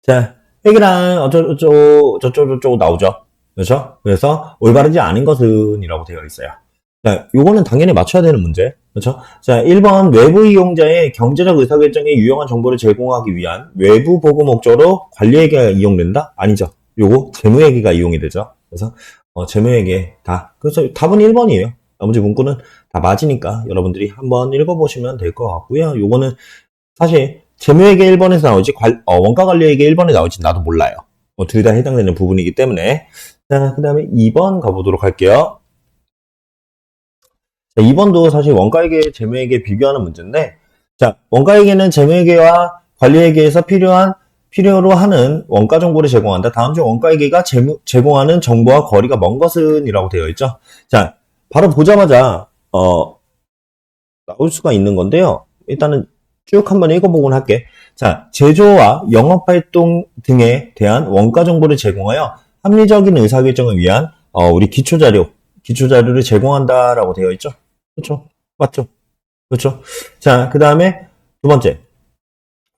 자, 핵이란 어쩌고저쩌고 나오죠. 그렇죠? 그래서 올바르지 않은 것은 이라고 되어 있어요. 자, 요거는 당연히 맞춰야 되는 문제. 그렇죠? 자, 1번 외부 이용자의 경제적 의사결정에 유용한 정보를 제공하기 위한 외부 보고 목적으로 관리회계가 이용된다? 아니죠. 요거 재무회계가 이용이 되죠. 그래서 재무회계 다. 그래서 답은 1번이에요. 나머지 문구는 다 맞으니까 여러분들이 한번 읽어보시면 될 것 같고요. 요거는 사실 재무회계 1번에서 나오지 원가관리회계 1번에 나올지 나도 몰라요. 둘 다 해당되는 부분이기 때문에. 자, 그 다음에 2번 가보도록 할게요. 자, 2번도 사실 원가회계, 재무회계 비교하는 문제인데, 자, 원가회계는 재무회계와 관리회계에서 필요로 하는 원가 정보를 제공한다. 다음 중 원가회계가 제공하는 정보와 거리가 먼 것은 이라고 되어 있죠. 자, 바로 보자마자 나올 수가 있는 건데요. 일단은 쭉 한번 읽어보곤 할게. 자, 제조와 영업활동 등에 대한 원가 정보를 제공하여 합리적인 의사결정을 위한 우리 기초자료를 제공한다라고 되어 있죠. 그렇죠? 맞죠? 그렇죠? 자, 그 다음에 두 번째.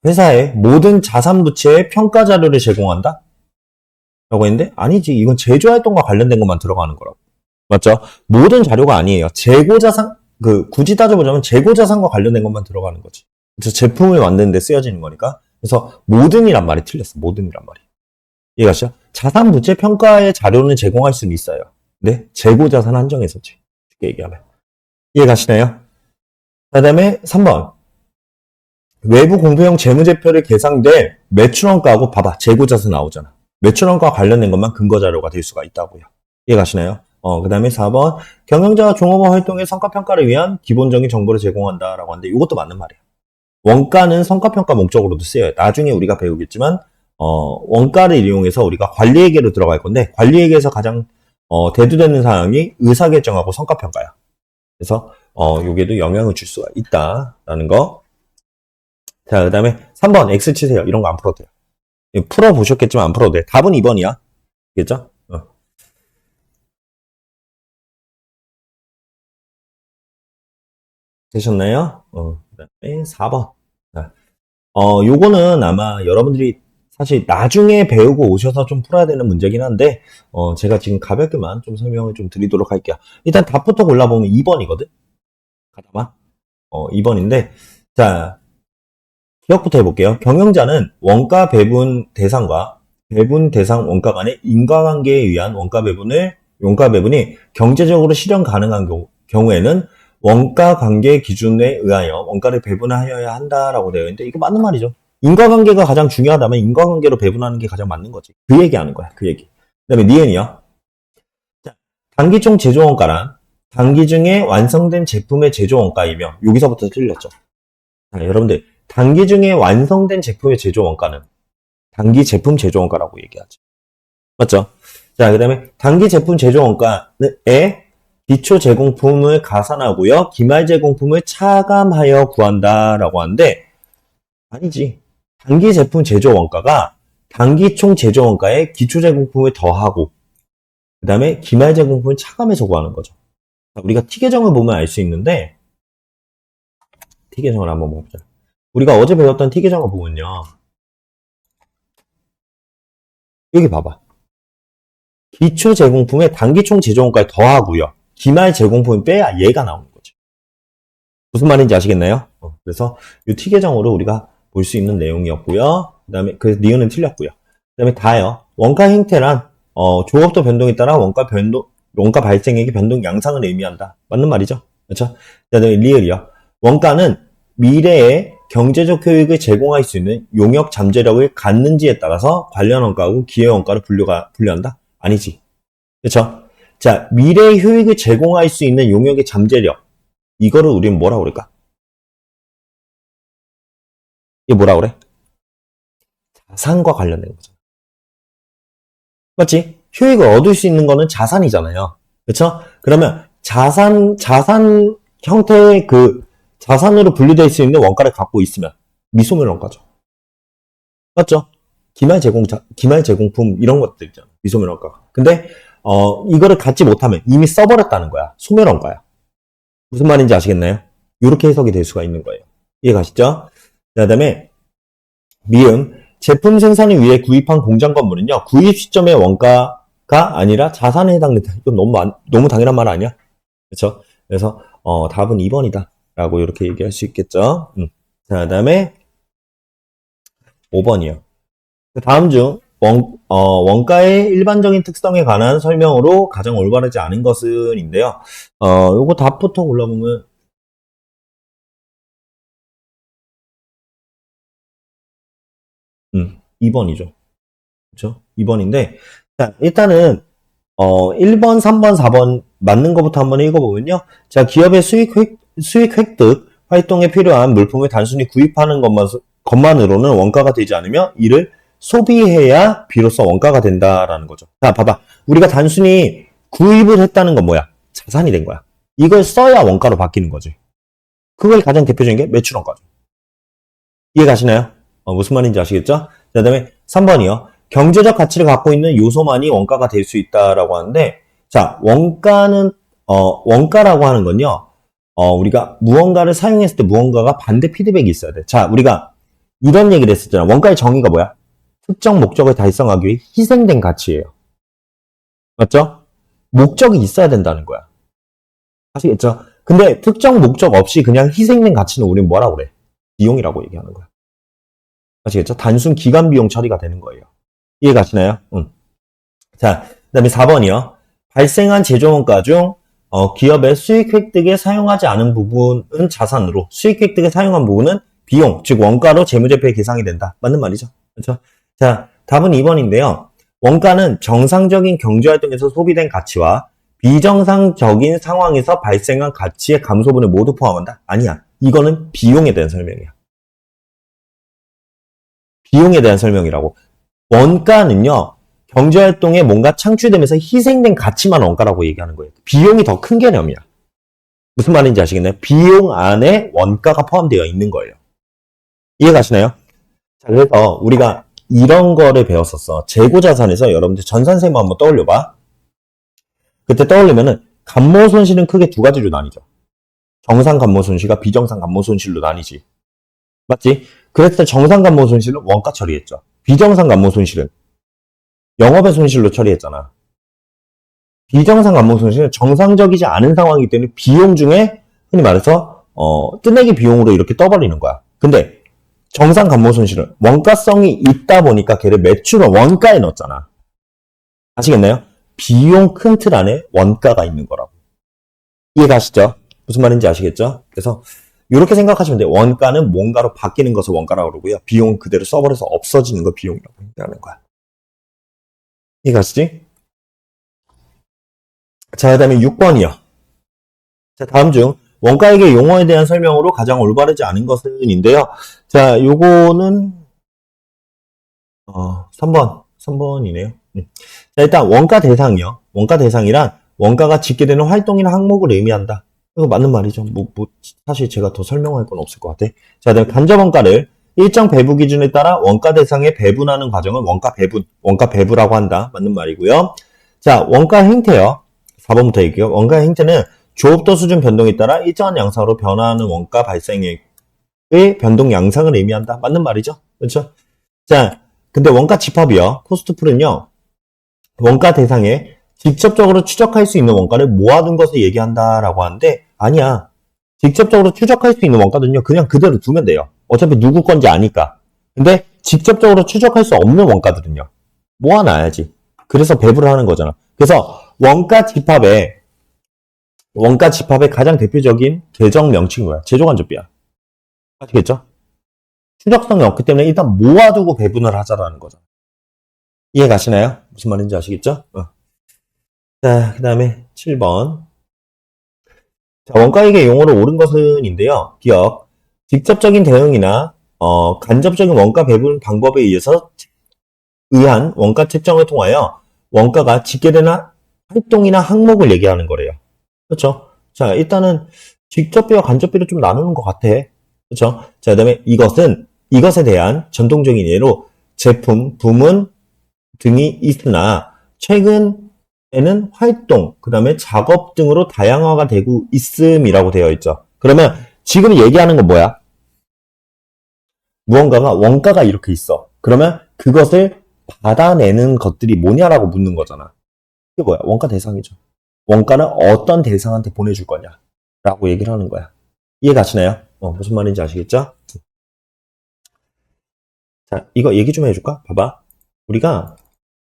회사의 모든 자산 부채의 평가 자료를 제공한다? 라고 했는데 아니지. 이건 제조활동과 관련된 것만 들어가는 거라고. 맞죠? 모든 자료가 아니에요. 재고자산, 굳이 따져보자면 재고자산과 관련된 것만 들어가는 거지. 그래서 제품을 만드는 데 쓰여지는 거니까. 그래서 모든이란 말이 틀렸어. 모든이란 말이. 이해가시죠? 자산 부채 평가의 자료는 제공할 수는 있어요. 네? 재고자산 한정에서지. 쉽게 얘기하면. 이해가시나요? 그 다음에 3번. 외부 공표형 재무제표를 계상될 매출원가하고 봐봐. 재고자산 나오잖아. 매출원가와 관련된 것만 근거자료가 될 수가 있다고요. 이해가시나요? 그 다음에 4번. 경영자가 종업원 활동의 성과평가를 위한 기본적인 정보를 제공한다라고 하는데 이것도 맞는 말이야. 원가는 성과평가 목적으로도 쓰여요. 나중에 우리가 배우겠지만 원가를 이용해서 우리가 관리회계로 들어갈 건데 관리회계에서 가장 대두되는 사항이 의사결정하고 성과평가야. 그래서 요게도 영향을 줄 수가 있다라는 거. 자, 그 다음에 3번 X 치세요. 이런 거 안 풀어도 돼요. 풀어보셨겠지만 안 풀어도 돼. 답은 2번이야. 알겠죠? 되셨나요? 그 다음에 4번. 요거는 아마 여러분들이 사실 나중에 배우고 오셔서 좀 풀어야 되는 문제긴 한데, 제가 지금 가볍게만 좀 설명을 좀 드리도록 할게요. 일단 답부터 골라보면 2번이거든? 가다만. 2번인데, 자, 기억부터 해볼게요. 경영자는 원가 배분 대상과 배분 대상 원가 간의 인과관계에 의한 원가 배분이 경제적으로 실현 가능한 경우에는 원가 관계 기준에 의하여 원가를 배분하여야 한다라고 되어 있는데 이거 맞는 말이죠. 인과관계가 가장 중요하다면 인과관계로 배분하는 게 가장 맞는 거지. 그 얘기하는 거야. 그 얘기. 그 다음에 니은이요. 자, 단기총 제조원가란 단기 중에 완성된 제품의 제조원가이며 여기서부터 틀렸죠. 자, 여러분들 단기 중에 완성된 제품의 제조원가는 단기 제품 제조원가라고 얘기하죠. 맞죠? 자, 그 다음에 단기 제품 제조원가에 기초 제공품을 가산하고요. 기말 제공품을 차감하여 구한다라고 하는데 아니지. 단기 제품 제조 원가가 단기 총 제조 원가에 기초 제공품을 더하고 그 다음에 기말 제공품을 차감해서 구하는 거죠. 우리가 T 계정을 보면 알 수 있는데 T 계정을 한번 보자. 우리가 어제 배웠던 T 계정을 보면요. 여기 봐봐. 기초 제공품에 단기 총 제조 원가에 더하고요. 기말 제공품을 빼야 얘가 나오는 거죠. 무슨 말인지 아시겠나요? 그래서 이 T 계정으로 우리가 볼 수 있는 내용이었고요. 그 다음에 그래서 니은은 틀렸고요. 그 다음에 다요. 원가 행태란 조업도 변동에 따라 원가 발생액의 변동 양상을 의미한다. 맞는 말이죠. 그렇죠? 그 다음에 리을이요. 원가는 미래에 경제적 효익을 제공할 수 있는 용역 잠재력을 갖는지에 따라서 관련 원가하고 기회 원가를 분류한다? 아니지. 그렇죠? 자, 미래의 효익을 제공할 수 있는 용역의 잠재력. 이거를 우리는 뭐라고 그럴까? 이게 뭐라 그래? 자산과 관련된 거죠. 맞지? 효익을 얻을 수 있는 거는 자산이잖아요. 그렇죠? 그러면 자산 형태의 자산으로 분류될 수 있는 원가를 갖고 있으면 미소멸 원가죠. 맞죠? 기말 제공품 이런 것들 있잖아. 미소멸 원가가. 근데 이거를 갖지 못하면 이미 써버렸다는 거야. 소멸 원가야. 무슨 말인지 아시겠나요? 이렇게 해석이 될 수가 있는 거예요. 이해 가시죠? 그 다음에 미음 제품 생산을 위해 구입한 공장 건물은요, 구입 시점의 원가가 아니라 자산에 해당된다. 이건 너무 당연한 말 아니야? 그렇죠? 그래서 답은 2번이다. 라고 이렇게 얘기할 수 있겠죠. 자, 그다음에 5번이요. 다음 중 원가의 일반적인 특성에 관한 설명으로 가장 올바르지 않은 것은인데요. 요거 답부터 골라보면 2번이죠. 그렇죠? 2번인데, 자, 일단은 1번, 3번, 4번 맞는 것부터 한번 읽어보면요. 자, 기업의 수익 획득 활동에 필요한 물품을 단순히 구입하는 것만으로는 원가가 되지 않으며 이를 소비해야 비로소 원가가 된다라는 거죠. 자, 봐봐. 우리가 단순히 구입을 했다는 건 뭐야? 자산이 된 거야. 이걸 써야 원가로 바뀌는 거지. 그걸 가장 대표적인 게 매출 원가죠. 이해 가시나요? 무슨 말인지 아시겠죠? 그 다음에 3번이요. 경제적 가치를 갖고 있는 요소만이 원가가 될 수 있다라고 하는데, 자, 원가라고 하는 건요, 우리가 무언가를 사용했을 때 무언가가 반대 피드백이 있어야 돼. 자, 우리가 이런 얘기를 했었잖아. 원가의 정의가 뭐야? 특정 목적을 달성하기 위해 희생된 가치예요. 맞죠? 목적이 있어야 된다는 거야. 아시겠죠? 근데 특정 목적 없이 그냥 희생된 가치는 우리는 뭐라고 그래? 비용이라고 얘기하는 거야. 아시겠죠? 단순 기간 비용 처리가 되는 거예요. 이해 가시나요? 자, 그 다음에 4번이요. 발생한 제조원가 중 기업의 수익 획득에 사용하지 않은 부분은 자산으로, 수익 획득에 사용한 부분은 비용, 즉 원가로 재무제표에 계상이 된다. 맞는 말이죠. 그렇죠? 자, 답은 2번인데요. 원가는 정상적인 경제활동에서 소비된 가치와 비정상적인 상황에서 발생한 가치의 감소분을 모두 포함한다? 아니야. 이거는 비용에 대한 설명이야. 비용에 대한 설명이라고. 원가는요, 경제활동에 뭔가 창출되면서 희생된 가치만 원가라고 얘기하는 거예요. 비용이 더 큰 개념이야. 무슨 말인지 아시겠나요? 비용 안에 원가가 포함되어 있는 거예요. 이해 가시나요? 자, 그래서 우리가 이런 거를 배웠었어. 재고자산에서 여러분들 전산세무 한번 떠올려봐. 그때 떠올리면은 감모손실은 크게 두 가지로 나뉘죠. 정상 감모손실과 비정상 감모손실로 나뉘지. 맞지? 그랬을 때 정상 감모손실은 원가 처리했죠. 비정상 감모손실은 영업의 손실로 처리했잖아. 비정상 감모손실은 정상적이지 않은 상황이기 때문에 비용 중에 흔히 말해서 뜨내기 비용으로 이렇게 떠버리는 거야. 근데 정상 감모손실은 원가성이 있다 보니까 걔를 매출은 원가에 넣었잖아. 아시겠나요? 비용 큰 틀 안에 원가가 있는 거라고. 이해 가시죠? 무슨 말인지 아시겠죠? 그래서 이렇게 생각하시면 돼요. 원가는 뭔가로 바뀌는 것을 원가라고 그러고요. 비용은 그대로 써버려서 없어지는 거 비용이라고 얘기하는 거야. 이해 가시지? 자, 그 다음에 6번이요. 자, 다음 중 원가액의 용어에 대한 설명으로 가장 올바르지 않은 것은인데요. 자, 요거는 3번이네요. 자, 일단 원가 대상이요. 원가 대상이란 원가가 짓게 되는 활동이나 항목을 의미한다. 이거 맞는 말이죠. 사실 제가 더 설명할 건 없을 것 같아. 자, 그다음에 간접원가를 일정 배분 기준에 따라 원가 대상에 배분하는 과정은 원가 배분라고 한다. 맞는 말이고요. 자, 원가 행태요. 4번부터 얘기해요. 원가 행태는 조업도 수준 변동에 따라 일정한 양상으로 변화하는 원가 발생액의 변동 양상을 의미한다. 맞는 말이죠. 그렇죠? 자, 근데 원가 집합이요. 코스트풀은요. 원가 대상에 직접적으로 추적할 수 있는 원가를 모아둔 것을 얘기한다라고 하는데 아니야. 직접적으로 추적할 수 있는 원가는요. 그냥 그대로 두면 돼요. 어차피 누구 건지 아니까. 근데 직접적으로 추적할 수 없는 원가들은요. 모아놔야지. 그래서 배분을 하는 거잖아. 그래서 원가 집합의 가장 대표적인 계정 명칭이 뭐야? 제조간접비야. 아시겠죠? 추적성이 없기 때문에 일단 모아두고 배분을 하자라는 거잖아. 이해 가시나요? 무슨 말인지 아시겠죠? 자, 그 다음에 7번. 자, 원가액의 용어로 옳은 것은인데요. 기억. 직접적인 대응이나 간접적인 원가 배분 방법에 의한 원가 책정을 통하여 원가가 짓게 되는 활동이나 항목을 얘기하는 거래요. 그렇죠? 자, 일단은 직접비와 간접비를 좀 나누는 것 같아. 그렇죠? 자, 그다음에 이것에 대한 전통적인 예로 제품, 부문 등이 있으나 최근에는 활동, 그 다음에 작업 등으로 다양화가 되고 있음이라고 되어 있죠. 그러면 지금 얘기하는 건 뭐야? 무언가가 원가가 이렇게 있어. 그러면 그것을 받아내는 것들이 뭐냐라고 묻는 거잖아. 이게 뭐야? 원가 대상이죠. 원가는 어떤 대상한테 보내줄 거냐? 라고 얘기를 하는 거야. 이해 가시나요? 무슨 말인지 아시겠죠? 자, 이거 얘기 좀 해줄까? 봐봐. 우리가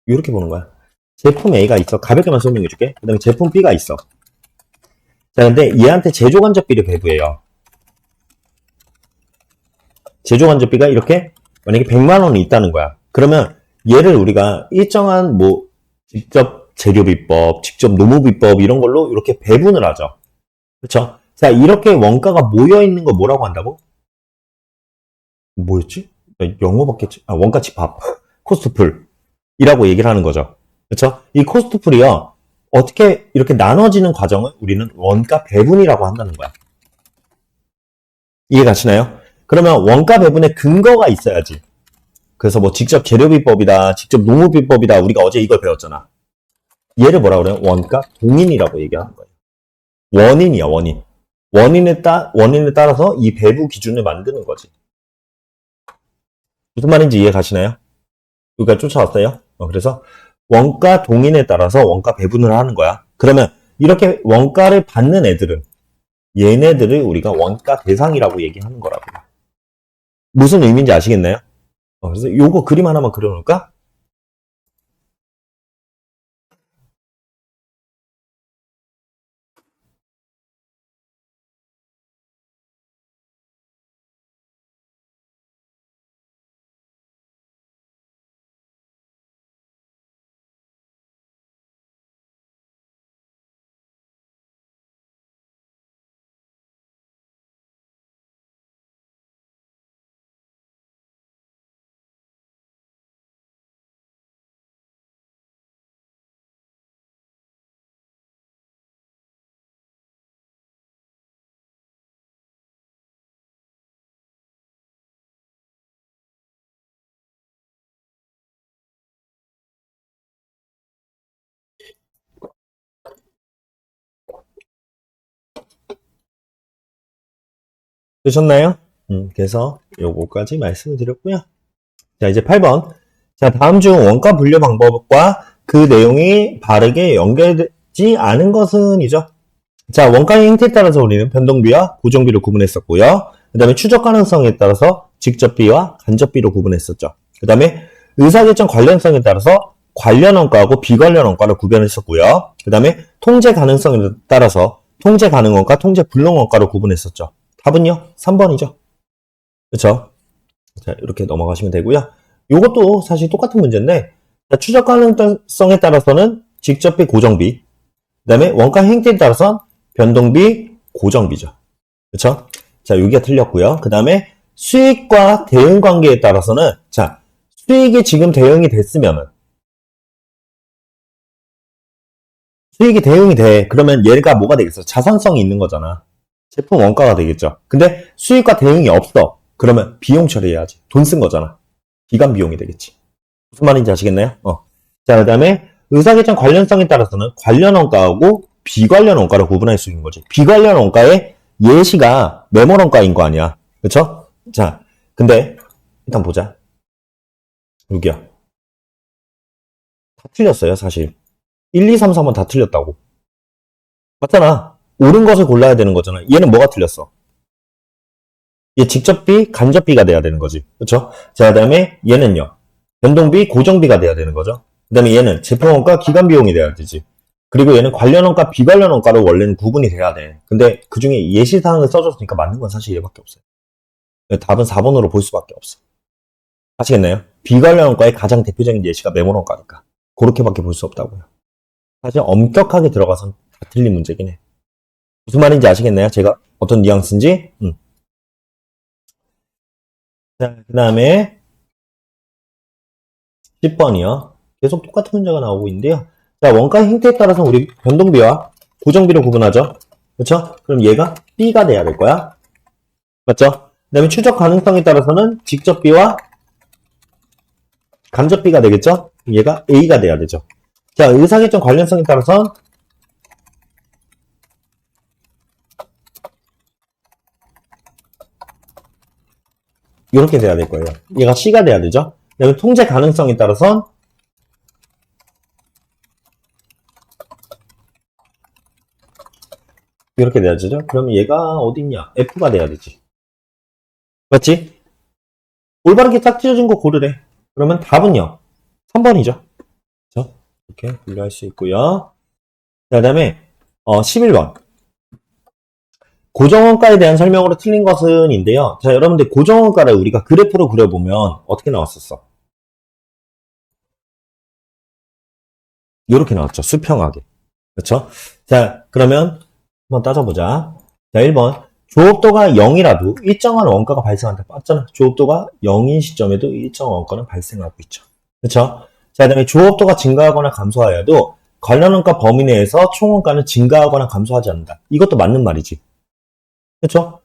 이렇게 보는 거야. 제품 A가 있어. 가볍게만 설명해 줄게. 그 다음에 제품 B가 있어. 자, 근데 얘한테 제조간접비를 배부해요. 제조간접비가 이렇게 만약에 100만 원이 있다는 거야. 그러면 얘를 우리가 일정한 직접 재료비법, 직접 노무비법 이런 걸로 이렇게 배분을 하죠. 그렇죠? 자, 이렇게 원가가 모여 있는 거 뭐라고 한다고? 뭐였지? 영어밖에 원가 집합, 코스트풀이라고 얘기를 하는 거죠. 그렇죠? 이 코스트풀이요. 어떻게 이렇게 나눠지는 과정을 우리는 원가 배분이라고 한다는 거야. 이해 가시나요? 그러면 원가 배분에 근거가 있어야지. 그래서 직접 재료비법이다, 직접 노무비법이다. 우리가 어제 이걸 배웠잖아. 얘를 뭐라 그래요? 원가 동인이라고 얘기하는 거예요. 원인이야, 원인. 원인에 따라서 이 배부 기준을 만드는 거지. 무슨 말인지 이해 가시나요? 여기까지 쫓아왔어요? 그래서 원가 동인에 따라서 원가 배분을 하는 거야. 그러면 이렇게 원가를 받는 애들은 얘네들을 우리가 원가 대상이라고 얘기하는 거라고. 무슨 의미인지 아시겠나요? 그래서 요거 그림 하나만 그려놓을까? 되셨나요? 그래서 요거까지 말씀을 드렸고요. 자, 이제 8번. 자, 다음 중 원가 분류 방법과 그 내용이 바르게 연결되지 않은 것은이죠. 자, 원가의 형태에 따라서 우리는 변동비와 고정비로 구분했었고요. 그 다음에 추적 가능성에 따라서 직접비와 간접비로 구분했었죠. 그 다음에 의사결정 관련성에 따라서 관련 원가하고 비관련 원가를 구별했었고요. 그 다음에 통제 가능성에 따라서 통제 가능 원가, 통제 불능 원가로 구분했었죠. 답은요? 3번이죠. 그렇죠? 자, 이렇게 넘어가시면 되고요. 이것도 사실 똑같은 문제인데 추적 가능성에 따라서는 직접비, 고정비, 그 다음에 원가 행태에 따라서 변동비, 고정비죠. 그렇죠? 자, 여기가 틀렸고요. 그 다음에 수익과 대응 관계에 따라서는 자, 수익이 지금 대응이 됐으면은 수익이 대응이 돼. 그러면 얘가 뭐가 되겠어? 자산성이 있는 거잖아. 제품 원가가 되겠죠. 근데 수익과 대응이 없어. 그러면 비용 처리해야지. 돈 쓴 거잖아. 기간 비용이 되겠지. 무슨 말인지 아시겠나요? 자, 그 다음에 의사결정 관련성에 따라서는 관련 원가하고 비관련 원가를 구분할 수 있는 거지. 비관련 원가의 예시가 매몰 원가인 거 아니야. 그쵸? 자, 근데 일단 보자. 여기야. 다 틀렸어요, 사실. 1, 2, 3, 4번 다 틀렸다고. 맞잖아. 옳은 것을 골라야 되는 거잖아. 얘는 뭐가 틀렸어? 얘 직접비, 간접비가 돼야 되는 거지. 그쵸? 자, 그 다음에 얘는요. 변동비, 고정비가 돼야 되는 거죠. 그 다음에 얘는 제품원가, 기간비용이 돼야 되지. 그리고 얘는 관련원가, 비관련원가로 원래는 구분이 돼야 돼. 근데 그 중에 예시사항을 써줬으니까 맞는 건 사실 얘밖에 없어요. 답은 4번으로 볼 수밖에 없어. 아시겠나요? 비관련원가의 가장 대표적인 예시가 매몰원가니까. 그렇게밖에 볼 수 없다고요. 사실 엄격하게 들어가선 다 틀린 문제긴 해. 무슨 말인지 아시겠나요? 제가 어떤 뉘앙스인지? 자, 그 다음에 10번이요. 계속 똑같은 문제가 나오고 있는데요. 자, 원가 형태에 따라서 우리 변동비와 고정비로 구분하죠. 그렇죠? 그럼 얘가 B가 돼야 될 거야. 맞죠? 그 다음에 추적 가능성에 따라서는 직접비와 간접비가 되겠죠? 얘가 A가 돼야 되죠. 자, 의사결정 관련성에 따라서 이렇게 돼야 될 거예요. 얘가 C가 돼야 되죠. 그다음에 통제 가능성에 따라선 이렇게 돼야 되죠. 그러면 얘가 어딨냐? F가 돼야 되지. 맞지? 올바르게 딱 찢어진 거 고르래. 그러면 답은요. 3번이죠. 그렇죠? 이렇게 분류할 수 있고요. 자, 그다음에 11번. 고정원가에 대한 설명으로 틀린 것은 인데요. 자, 여러분들 고정원가를 우리가 그래프로 그려보면 어떻게 나왔었어? 이렇게 나왔죠. 수평하게. 그렇죠? 자, 그러면 한번 따져보자. 자, 1번. 조업도가 0이라도 일정한 원가가 발생한다. 맞잖아. 조업도가 0인 시점에도 일정한 원가는 발생하고 있죠. 그렇죠? 자, 그다음에 조업도가 증가하거나 감소하여도 관련 원가 범위 내에서 총 원가는 증가하거나 감소하지 않는다. 이것도 맞는 말이지. 그렇죠?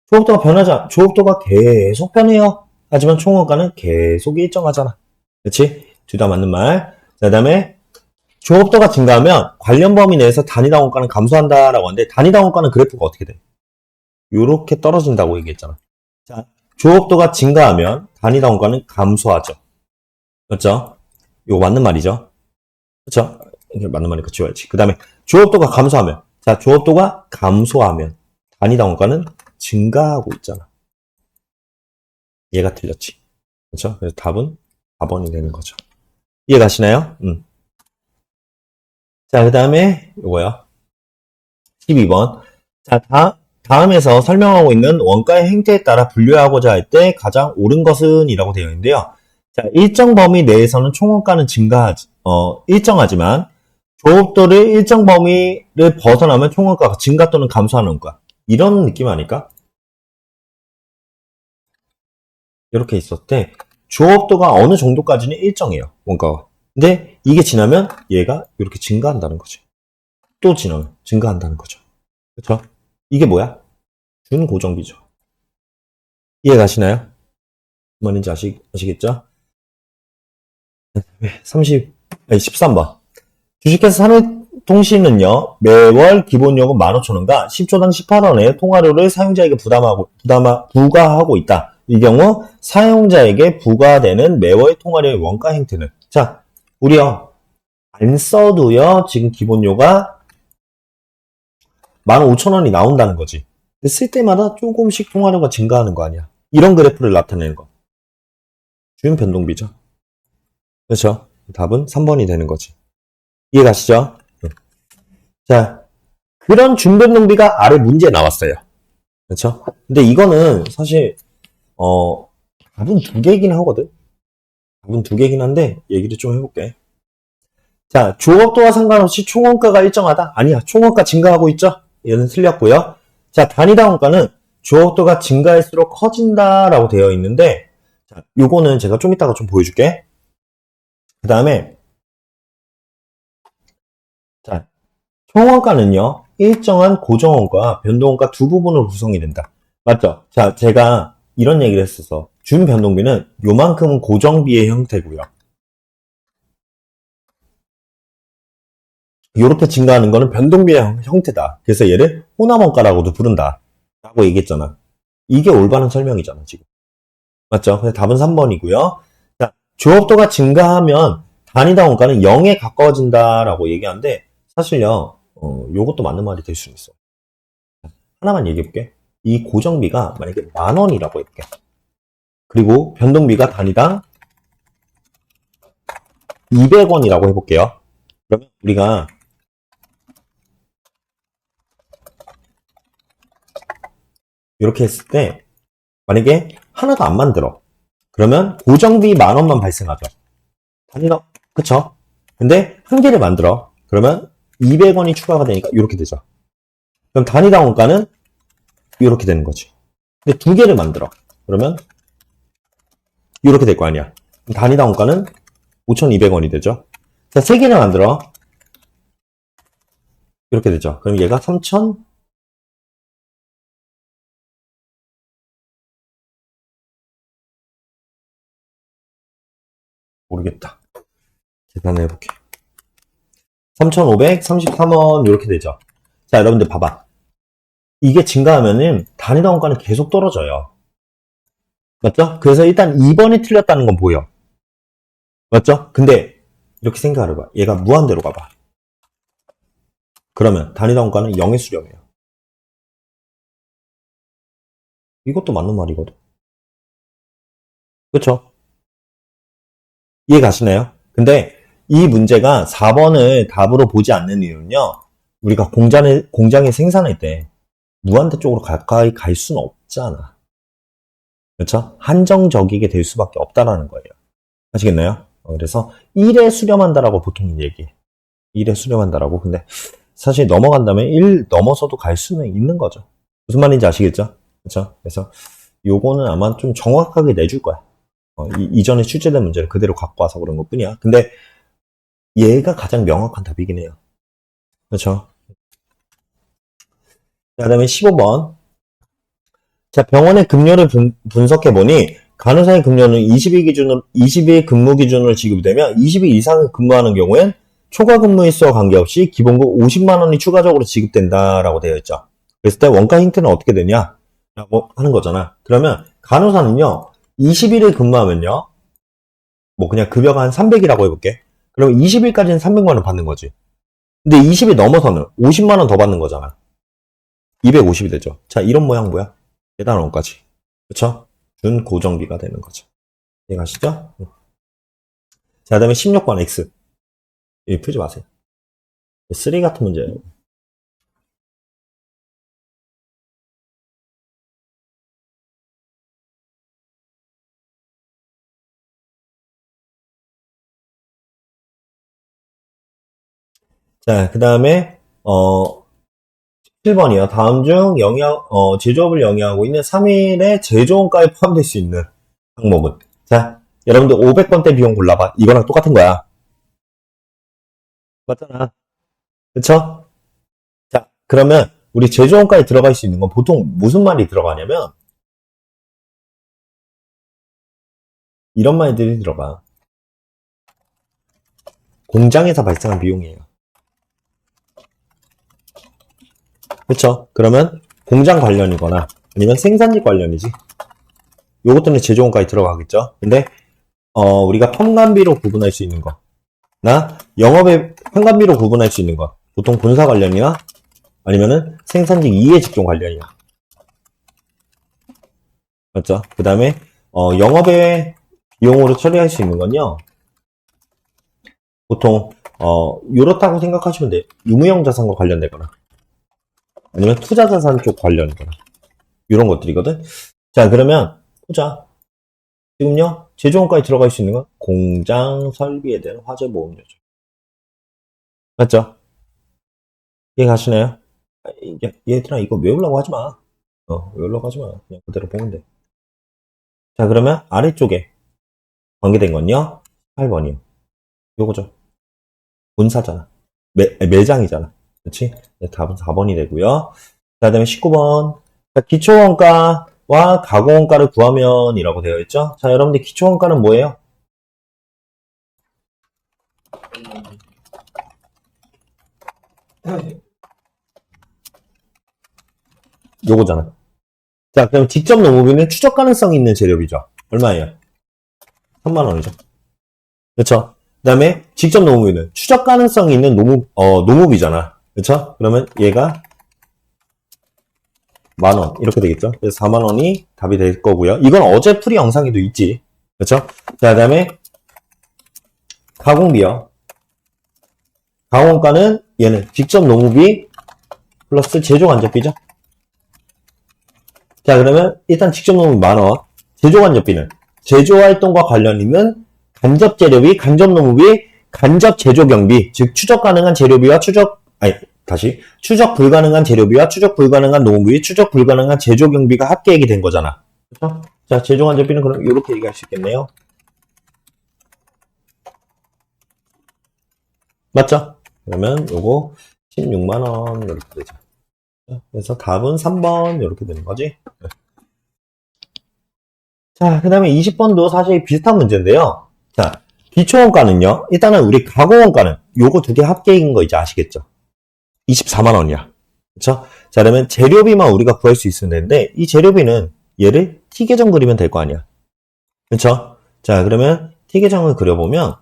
조업도가 계속 변해요. 하지만 총 원가는 계속 일정하잖아. 그렇지? 둘 다 맞는 말. 자, 그다음에 조업도가 증가하면 관련 범위 내에서 단위당 원가는 감소한다라고 하는데 단위당 원가는 그래프가 어떻게 돼? 요렇게 떨어진다고 얘기했잖아. 자, 조업도가 증가하면 단위당 원가는 감소하죠. 그렇죠? 이거 맞는 말이죠. 그렇죠? 이게 맞는 말이니까 지워야지. 그 다음에 조업도가 감소하면 자, 조업도가 감소하면 단위당 원가는 증가하고 있잖아. 얘가 틀렸지. 그렇죠? 그래서 답은 4번이 되는 거죠. 이해 가시나요? 자, 그 다음에 요거요. 12번. 자, 다음에서 설명하고 있는 원가의 행태에 따라 분류하고자 할 때 가장 옳은 것은 이라고 되어 있는데요. 자, 일정 범위 내에서는 총원가는 일정하지만 조업도를 일정 범위를 벗어나면 총원가가 증가 또는 감소하는 거. 이런 느낌 아닐까? 이렇게 있었을 때 조업도가 어느 정도까지는 일정해요. 원가가. 근데 이게 지나면 얘가 이렇게 증가한다는 거지. 또 지나면 증가한다는 거죠. 그렇죠? 이게 뭐야? 준고정비죠. 이해 가시나요? 뭔지 아시겠죠? 13번. 주식회사 산업통신은요, 매월 기본요금 15,000원과 10초당 18원의 통화료를 사용자에게 부과하고 있다. 이 경우 사용자에게 부과되는 매월 통화료의 원가 행태는 자, 우리요 안 써도요 지금 기본료가 15,000원이 나온다는 거지. 근데 쓸 때마다 조금씩 통화료가 증가하는 거 아니야. 이런 그래프를 나타내는 거. 준 변동비죠. 그렇죠? 답은 3번이 되는 거지. 이해 가시죠? 자, 그런 준 변동비가 아래 문제에 나왔어요. 그렇죠? 근데 이거는 사실 답은 두 개이긴 하거든. 답은 두 개이긴 한데 얘기를 좀 해볼게. 자, 조업도와 상관없이 총원가가 일정하다? 아니야. 총원가 증가하고 있죠? 얘는 틀렸고요. 자, 단위당 원가는 조업도가 증가할수록 커진다라고 되어 있는데 자, 요거는 제가 좀 이따가 좀 보여줄게. 그 다음에 자, 총원가는요. 일정한 고정원가, 변동원가 두 부분으로 구성이 된다. 맞죠? 자, 제가 이런 얘기를 했었어. 준 변동비는 요만큼은 고정비의 형태고요. 요렇게 증가하는 거는 변동비의 형태다. 그래서 얘를 호남원가라고도 부른다. 라고 얘기했잖아. 이게 올바른 설명이잖아, 지금. 맞죠? 그래서 답은 3번이고요. 자, 조업도가 증가하면 단위당 원가는 0에 가까워진다라고 얘기하는데 사실요, 요것도 맞는 말이 될 수 있어. 하나만 얘기해볼게. 이 고정비가 만약에 10,000원이라고 해볼게. 그리고 변동비가 단위당 200원이라고 해볼게요. 그러면 우리가 이렇게 했을 때 만약에 하나도 안 만들어. 그러면 고정비 10,000원만 발생하죠. 단위당, 그쵸? 근데 한 개를 만들어. 그러면 200원이 추가가 되니까 이렇게 되죠. 그럼 단위당 원가는 이렇게 되는 거지. 근데 두 개를 만들어. 그러면 이렇게 될 거 아니야. 단위당 원가는 5,200원이 되죠. 자, 세 개를 만들어. 이렇게 되죠. 그럼 얘가 3,000 모르겠다. 계산해 볼게. 3,533원 이렇게 되죠. 자, 여러분들 봐봐. 이게 증가하면은 단위당 원가는 계속 떨어져요. 맞죠? 그래서 일단 2번이 틀렸다는 건 보여. 맞죠? 근데 이렇게 생각을 해봐. 얘가 무한대로 가봐. 그러면 단위다 원가는 0의 수렴이에요. 이것도 맞는 말이거든. 그쵸? 이해 가시나요? 근데 이 문제가 4번을 답으로 보지 않는 이유는요. 우리가 공장에 생산할 때 무한대 쪽으로 가까이 갈 수는 없잖아. 그렇죠? 한정적이게 될 수밖에 없다라는 거예요. 아시겠나요? 그래서 1에 수렴한다라고 보통 얘기해. 1에 수렴한다라고. 근데 사실 넘어간다면 1 넘어서도 갈 수는 있는 거죠. 무슨 말인지 아시겠죠? 그렇죠? 그래서 요거는 아마 좀 정확하게 내줄 거야. 이전에 출제된 문제를 그대로 갖고 와서 그런 것 뿐이야. 근데 얘가 가장 명확한 답이긴 해요. 그렇죠? 자, 그다음에 15번. 자, 병원의 급료를 분석해보니 간호사의 급료는 20일 근무 기준으로 지급되며 20일 이상 근무하는 경우엔 초과 근무일수와 관계없이 기본급 50만 원이 추가적으로 지급된다라고 되어 있죠. 그랬을 때 원가 힌트는 어떻게 되냐? 라고 하는 거잖아. 그러면 간호사는요, 20일을 근무하면요, 뭐 그냥 급여가 한 300이라고 해볼게. 그러면 20일까지는 300만 원 받는 거지. 근데 20일 넘어서는 50만 원 더 받는 거잖아. 250이 되죠. 자, 이런 모양 뭐야? 계단 원까지. 그쵸? 준 고정비가 되는 거죠. 이해가시죠? 자, 그 다음에 16번 X. 이 풀지 마세요. 3 같은 문제예요. 자, 그 다음에 7번이요. 다음 중 제조업을 영위하고 있는 3일의 제조원가에 포함될 수 있는 항목은? 자, 여러분들 500번대 비용 골라봐. 이거랑 똑같은 거야. 맞잖아. 그쵸? 자, 그러면 우리 제조원가에 들어갈 수 있는 건 보통 무슨 말이 들어가냐면 이런 말들이 들어가. 공장에서 발생한 비용이에요. 그쵸? 그러면 공장 관련이거나 아니면 생산지 관련이지. 요것들은 제조원가에 들어가겠죠? 근데 우리가 평간비로 구분할 수 있는 거나 영업의 평간비로 구분할 수 있는 거 보통 본사 관련이나 아니면은 생산지 이해 직종 관련이야. 맞죠? 그 다음에 영업의 비용으로 처리할 수 있는 건요. 보통 이렇다고 생각하시면 돼요. 유무형 자산과 관련되거나 아니면 투자 자산 쪽 관련이거나 이런 것들이거든. 자, 그러면 보자. 지금요, 제조원가에 들어갈 수 있는 건 공장 설비에 대한 화재 보험료죠. 맞죠? 이해 가시나요? 얘들아, 이거 외우려고 하지 마. 외우려고 하지 마. 그냥 그대로 보면 돼. 자, 그러면 아래쪽에 관계된 건요, 8번이요. 요거죠. 본사잖아. 매장이잖아. 그렇지? 네, 답은 4번이 되고요. 자, 그다음에 19번. 자, 기초원가와 가공원가를 구하면 이라고 되어 있죠. 자, 여러분들 기초원가는 뭐예요? 요거잖아. 자, 그럼 직접 농업인은 추적 가능성이 있는 재료비죠. 얼마예요? 3만 원이죠. 그렇죠? 그다음에 직접 농업인은 추적 가능성이 있는 농업이잖아. 그렇죠? 그러면 얘가 10,000원 이렇게 되겠죠. 그래서 4만 원이 답이 될 거고요. 이건 어제 풀이 영상에도 있지. 그렇죠? 자, 그다음에 가공비요. 가공가는 얘는 직접 농업비 플러스 제조 간접비죠. 자, 그러면 일단 직접 농업비 10,000원. 제조 간접비는 제조 활동과 관련 있는 간접 재료비, 간접 농업비, 간접 제조 경비, 즉 추적 가능한 재료비와 추적 불가능한 재료비와 추적 불가능한 농업비, 추적 불가능한 제조 경비가 합계액이 된 거잖아. 그렇죠? 자, 제조 간접비는 그럼 이렇게 얘기할 수 있겠네요. 맞죠? 그러면 요거 16만 원 이렇게 되죠. 그래서 답은 3번 이렇게 되는 거지. 자, 그 다음에 20번도 사실 비슷한 문제인데요. 자, 기초원가는요. 일단은 우리 가공원가는 요거 두 개 합계인 거 이제 아시겠죠? 24만 원이야. 그쵸? 자, 그러면 재료비만 우리가 구할 수 있으면 되는데 이 재료비는 얘를 T계정 그리면 될 거 아니야. 그쵸? 자, 그러면 T계정을 그려보면,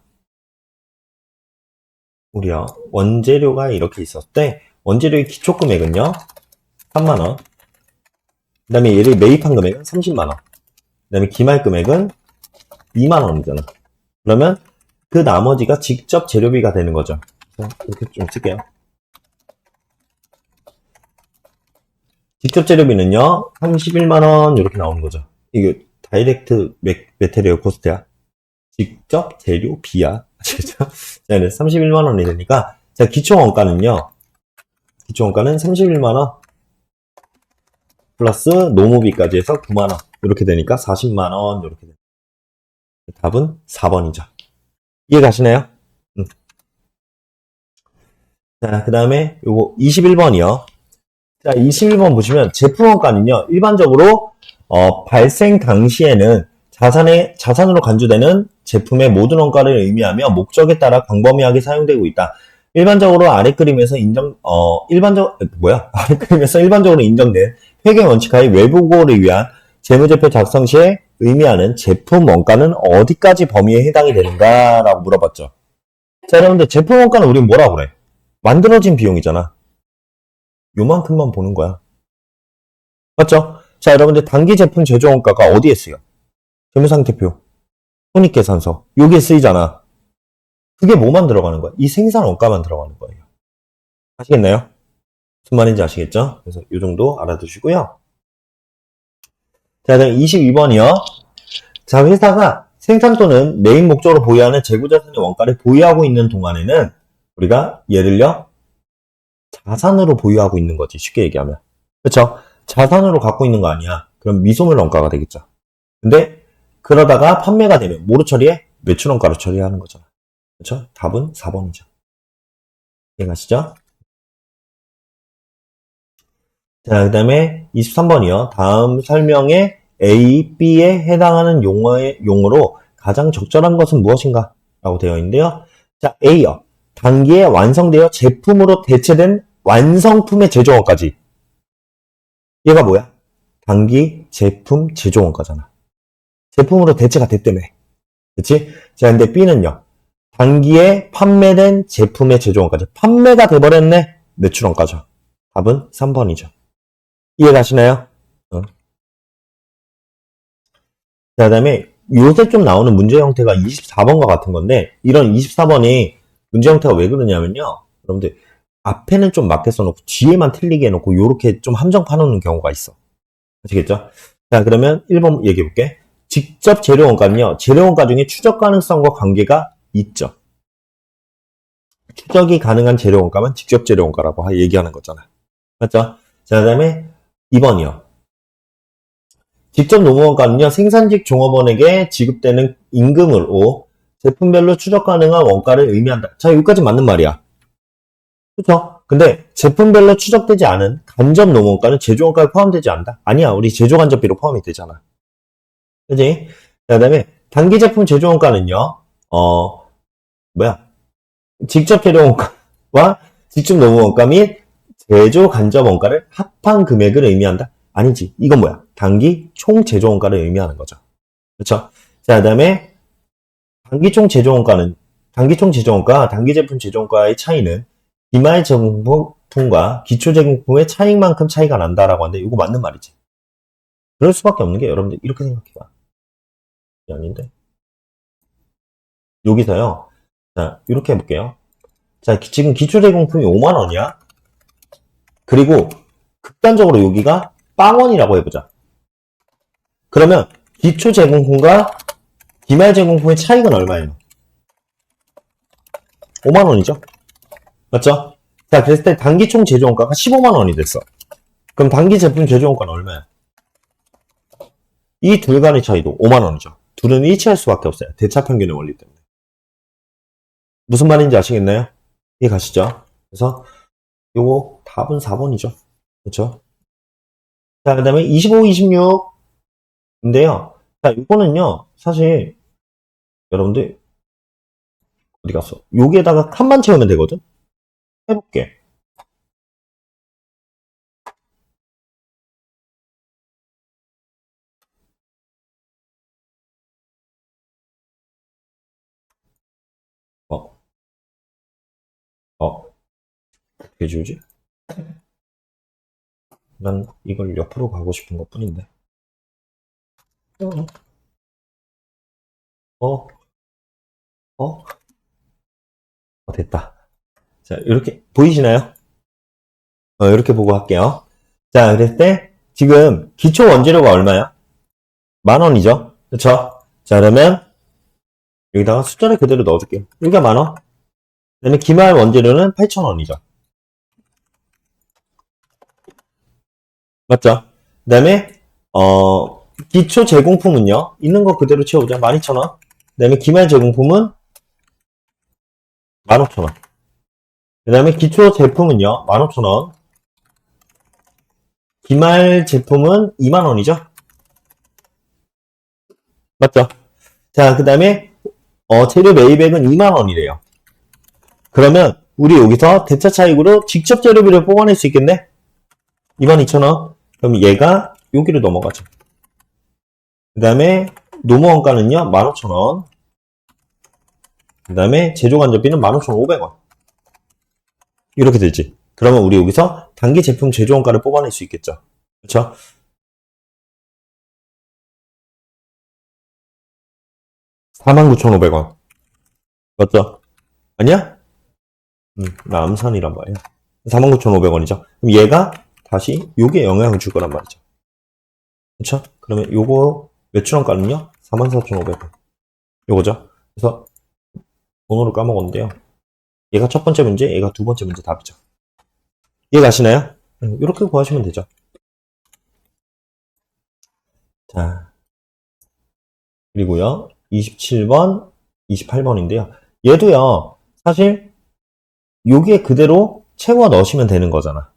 우리요, 원재료가 이렇게 있었을 때, 원재료의 기초 금액은요, 3만원. 그 다음에 얘를 매입한 금액은 30만원. 그 다음에 기말 금액은 2만원이잖아. 그러면 그 나머지가 직접 재료비가 되는 거죠. 이렇게 좀 쓸게요. 직접 재료비는요, 31만원 이렇게 나오는 거죠. 이게 다이렉트 메테리얼 코스트야. 직접 재료비야. 아시겠죠? 자, 31만원이 되니까, 자, 기초원가는요, 기초원가는 31만원 플러스 노무비까지 해서 9만원. 이렇게 되니까 40만원 이렇게 됩니다. 답은 4번이죠. 이해 가시나요? 자, 그 다음에 요거 21번이요. 자, 21번 보시면 제품원가는요, 일반적으로 발생 당시에는 자산으로 간주되는 제품의 모든 원가를 의미하며 목적에 따라 광범위하게 사용되고 있다. 일반적으로 아래 그림에서 아래 그림에서 일반적으로 인정된 회계 원칙하에 외부고를 위한 재무제표 작성 시에 의미하는 제품 원가는 어디까지 범위에 해당이 되는가라고 물어봤죠. 자, 여러분들 제품 원가는 우리 뭐라고 그래? 만들어진 비용이잖아. 요만큼만 보는 거야. 맞죠? 자, 여러분들 단기 제품 제조 원가가 어디에 쓰여? 재무상태표, 손익계산서, 여기에 쓰이잖아. 그게 뭐만 들어가는 거야? 이 생산 원가만 들어가는 거예요. 아시겠나요? 무슨 말인지 아시겠죠? 그래서 이 정도 알아두시고요. 자, 다음 22번이요. 자, 회사가 생산 또는 메인 목적으로 보유하는 재고자산의 원가를 보유하고 있는 동안에는 우리가 얘를요, 자산으로 보유하고 있는 거지. 쉽게 얘기하면. 그렇죠? 자산으로 갖고 있는 거 아니야. 그럼 미소물 원가가 되겠죠. 근데 그러다가 판매가 되면 뭐로 처리해? 매출 원가로 처리하는 거잖아. 그렇죠? 답은 4번이죠. 이해가시죠? 자, 그 다음에 23번이요. 다음 설명에 A, B에 해당하는 용어로 가장 적절한 것은 무엇인가? 라고 되어 있는데요. 자, A요. 단기에 완성되어 제품으로 대체된 완성품의 제조원까지. 얘가 뭐야? 단기 제품 제조원가잖아. 제품으로 대체가 됐다며. 그치? 자, 근데 B는요. 단기에 판매된 제품의 제조원까지. 판매가 돼버렸네. 매출원가죠. 답은 3번이죠. 이해가시나요? 어. 자, 그다음에 요새 좀 나오는 문제 형태가 24번과 같은 건데 이런 24번이 문제 형태가 왜 그러냐면요. 여러분들 앞에는 좀 맞게 써놓고 뒤에만 틀리게 해놓고 요렇게 좀 함정 파놓는 경우가 있어. 아시겠죠? 자, 그러면 1번 얘기해볼게. 직접 재료원가는요. 재료원가 중에 추적 가능성과 관계가 있죠. 추적이 가능한 재료원가만 직접 재료원가라고 얘기하는 거잖아. 맞죠? 자, 그다음에 2번이요. 직접 노무원가는요, 생산직 종업원에게 지급되는 임금으로 제품별로 추적 가능한 원가를 의미한다. 자, 여기까지 맞는 말이야. 그쵸? 근데 제품별로 추적되지 않은 간접 노무원가는 제조원가에 포함되지 않는다. 아니야, 우리 제조간접비로 포함이 되잖아. 그지? 그 다음에 단기 제품 제조원가는요, 뭐야? 직접 재료원가와 직접 노무원가 및 제조 간접 원가를 합한 금액을 의미한다. 아니지. 이건 뭐야? 단기 총 제조 원가를 의미하는 거죠. 그렇죠? 자, 그다음에 단기 총 제조 원가, 단기 제품 제조 원가의 차이는 기말 제품과 기초 제품의 차이만큼 차이가 난다라고 하는데 이거 맞는 말이지. 그럴 수밖에 없는 게 여러분들 이렇게 생각해봐. 아닌데. 여기서요. 자, 이렇게 해볼게요. 자, 지금 기초 제공품이 5만 원이야. 그리고 극단적으로 여기가 빵원이라고 해보자. 그러면 기초 제공품과 기말 제공품의 차이는 얼마예요? 5만 원이죠? 맞죠? 자, 그랬을 때 단기 총 제조원가가 15만 원이 됐어. 그럼 단기 제품 제조원가는 얼마야? 이 둘 간의 차이도 5만 원이죠. 둘은 일치할 수밖에 없어요. 대차평균의 원리 때문에. 무슨 말인지 아시겠나요? 이해 가시죠? 그래서 요거 답은 4번이죠. 그렇죠? 자, 그 다음에 25, 26인데요. 자, 요거는요. 사실 여러분들 어디 갔어? 여기에다가 칸만 채우면 되거든? 해볼게. 어떻게 지우지? 난 이걸 옆으로 가고 싶은 것 뿐인데. 어, 어, 됐다. 자, 이렇게, 보이시나요? 이렇게 보고 할게요. 자, 그랬을 때, 지금 기초 원재료가 얼마야? 10,000원이죠? 그쵸? 자, 그러면, 여기다가 숫자를 그대로 넣어줄게요. 여기가 10,000원. 그 다음에 기말 원재료는 8,000원이죠. 맞죠? 그 다음에, 기초 제공품은요, 있는 거 그대로 채우자. 12,000원. 그 다음에 기말 제공품은 15,000원. 그 다음에 기초 제품은요, 15,000원. 기말 제품은 20,000원이죠? 맞죠? 자, 그 다음에, 재료 매입액은 20,000원이래요. 그러면, 우리 여기서 대차 차익으로 직접 재료비를 뽑아낼 수 있겠네? 22,000원. 그럼 얘가 여기로 넘어가죠. 그 다음에, 노무원가는요, 15,000원. 그 다음에, 제조간접비는 15,500원. 이렇게 되지. 그러면 우리 여기서 단기 제품 제조원가를 뽑아낼 수 있겠죠. 그쵸? 49,500원. 맞죠? 아니야? 나 암산이란 말이야. 49,500원이죠. 그럼 얘가 다시 요게 영향을 줄 거란 말이죠. 그쵸? 그러면 요거 매출원가는요? 44,500원. 요거죠? 그래서 번호를 까먹었는데요. 얘가 첫 번째 문제, 얘가 두 번째 문제 답이죠. 이해 가시나요? 이렇게 구하시면 되죠. 자, 그리고요. 27번, 28번인데요. 얘도요. 사실 여기에 그대로 채워 넣으시면 되는 거잖아.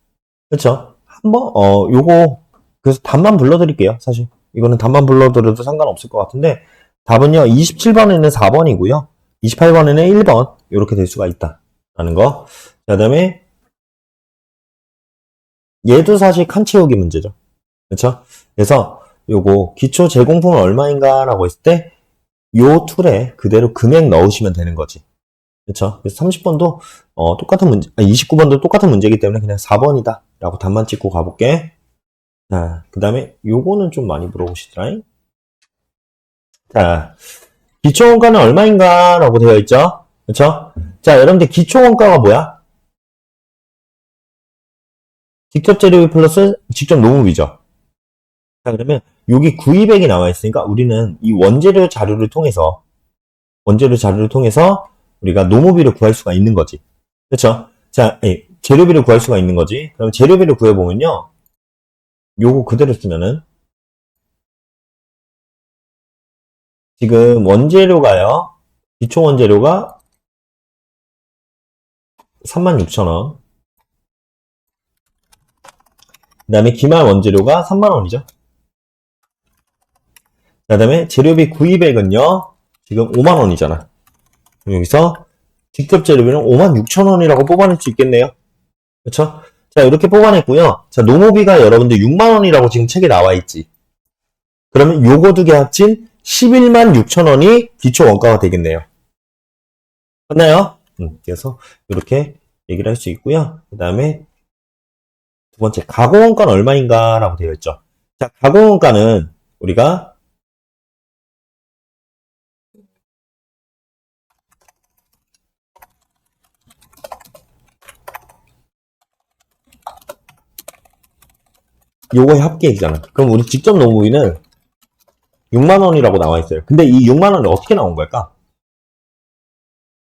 그쵸? 한번 요거 그래서 답만 불러드릴게요. 사실 이거는 답만 불러드려도 상관없을 것 같은데 답은요. 27번에는 4번이고요. 28번에는 1번 이렇게 될 수가 있다라는 거. 자, 그다음에 얘도 사실 칸 채우기 문제죠. 그렇죠? 그래서 요거 기초 제공품은 얼마인가라고 했을 때 요 툴에 그대로 금액 넣으시면 되는 거지. 그렇죠? 그래서 30번도 똑같은 문제, 29번도 똑같은 문제이기 때문에 그냥 4번이다 라고 답만 찍고 가볼게. 자, 그 다음에 요거는 좀 많이 물어보시더라. 자, 기초원가는 얼마인가 라고 되어 있죠? 그렇죠? 자, 여러분들 기초원가가 뭐야? 직접 재료비 플러스 직접 노무비죠. 자, 그러면 여기 구입액이 나와 있으니까 우리는 이 원재료 자료를 통해서 우리가 노무비를 구할 수가 있는 거지. 그렇죠? 자, 재료비를 구할 수가 있는 거지. 그럼 재료비를 구해보면요. 요거 그대로 쓰면은 지금 원재료가요. 기초 원재료가 36,000원. 그 다음에 기말 원재료가 3만원이죠. 그 다음에 재료비 구입액은요. 지금 5만원이잖아. 여기서 직접 재료비는 56,000원이라고 뽑아낼 수 있겠네요. 그렇죠? 자, 이렇게 뽑아냈고요. 자, 노무비가 여러분들 6만원이라고 지금 책에 나와 있지. 그러면 요거 두 개 합친 11만 6천원이 기초 원가가 되겠네요. 맞나요? 그래서 이렇게 얘기를 할 수 있고요. 그 다음에 두 번째, 가공원가는 얼마인가 라고 되어 있죠. 자, 가공원가는 우리가 요거의 합계액이잖아. 그럼 우리 직접 노무비는 6만원이라고 나와 있어요. 근데 이 6만원이 어떻게 나온 걸까?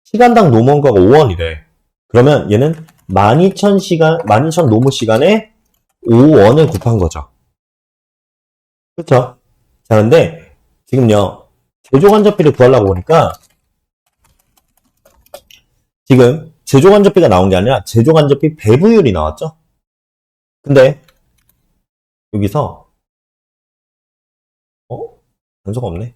시간당 노무원가가 5원이래. 그러면 얘는 12,000 노무 시간에 5원을 곱한 거죠. 그쵸? 자, 근데 지금요, 제조간접비를 구하려고 보니까 지금 제조간접비가 나온 게 아니라 제조간접비 배부율이 나왔죠? 근데 여기서 단서가 없네.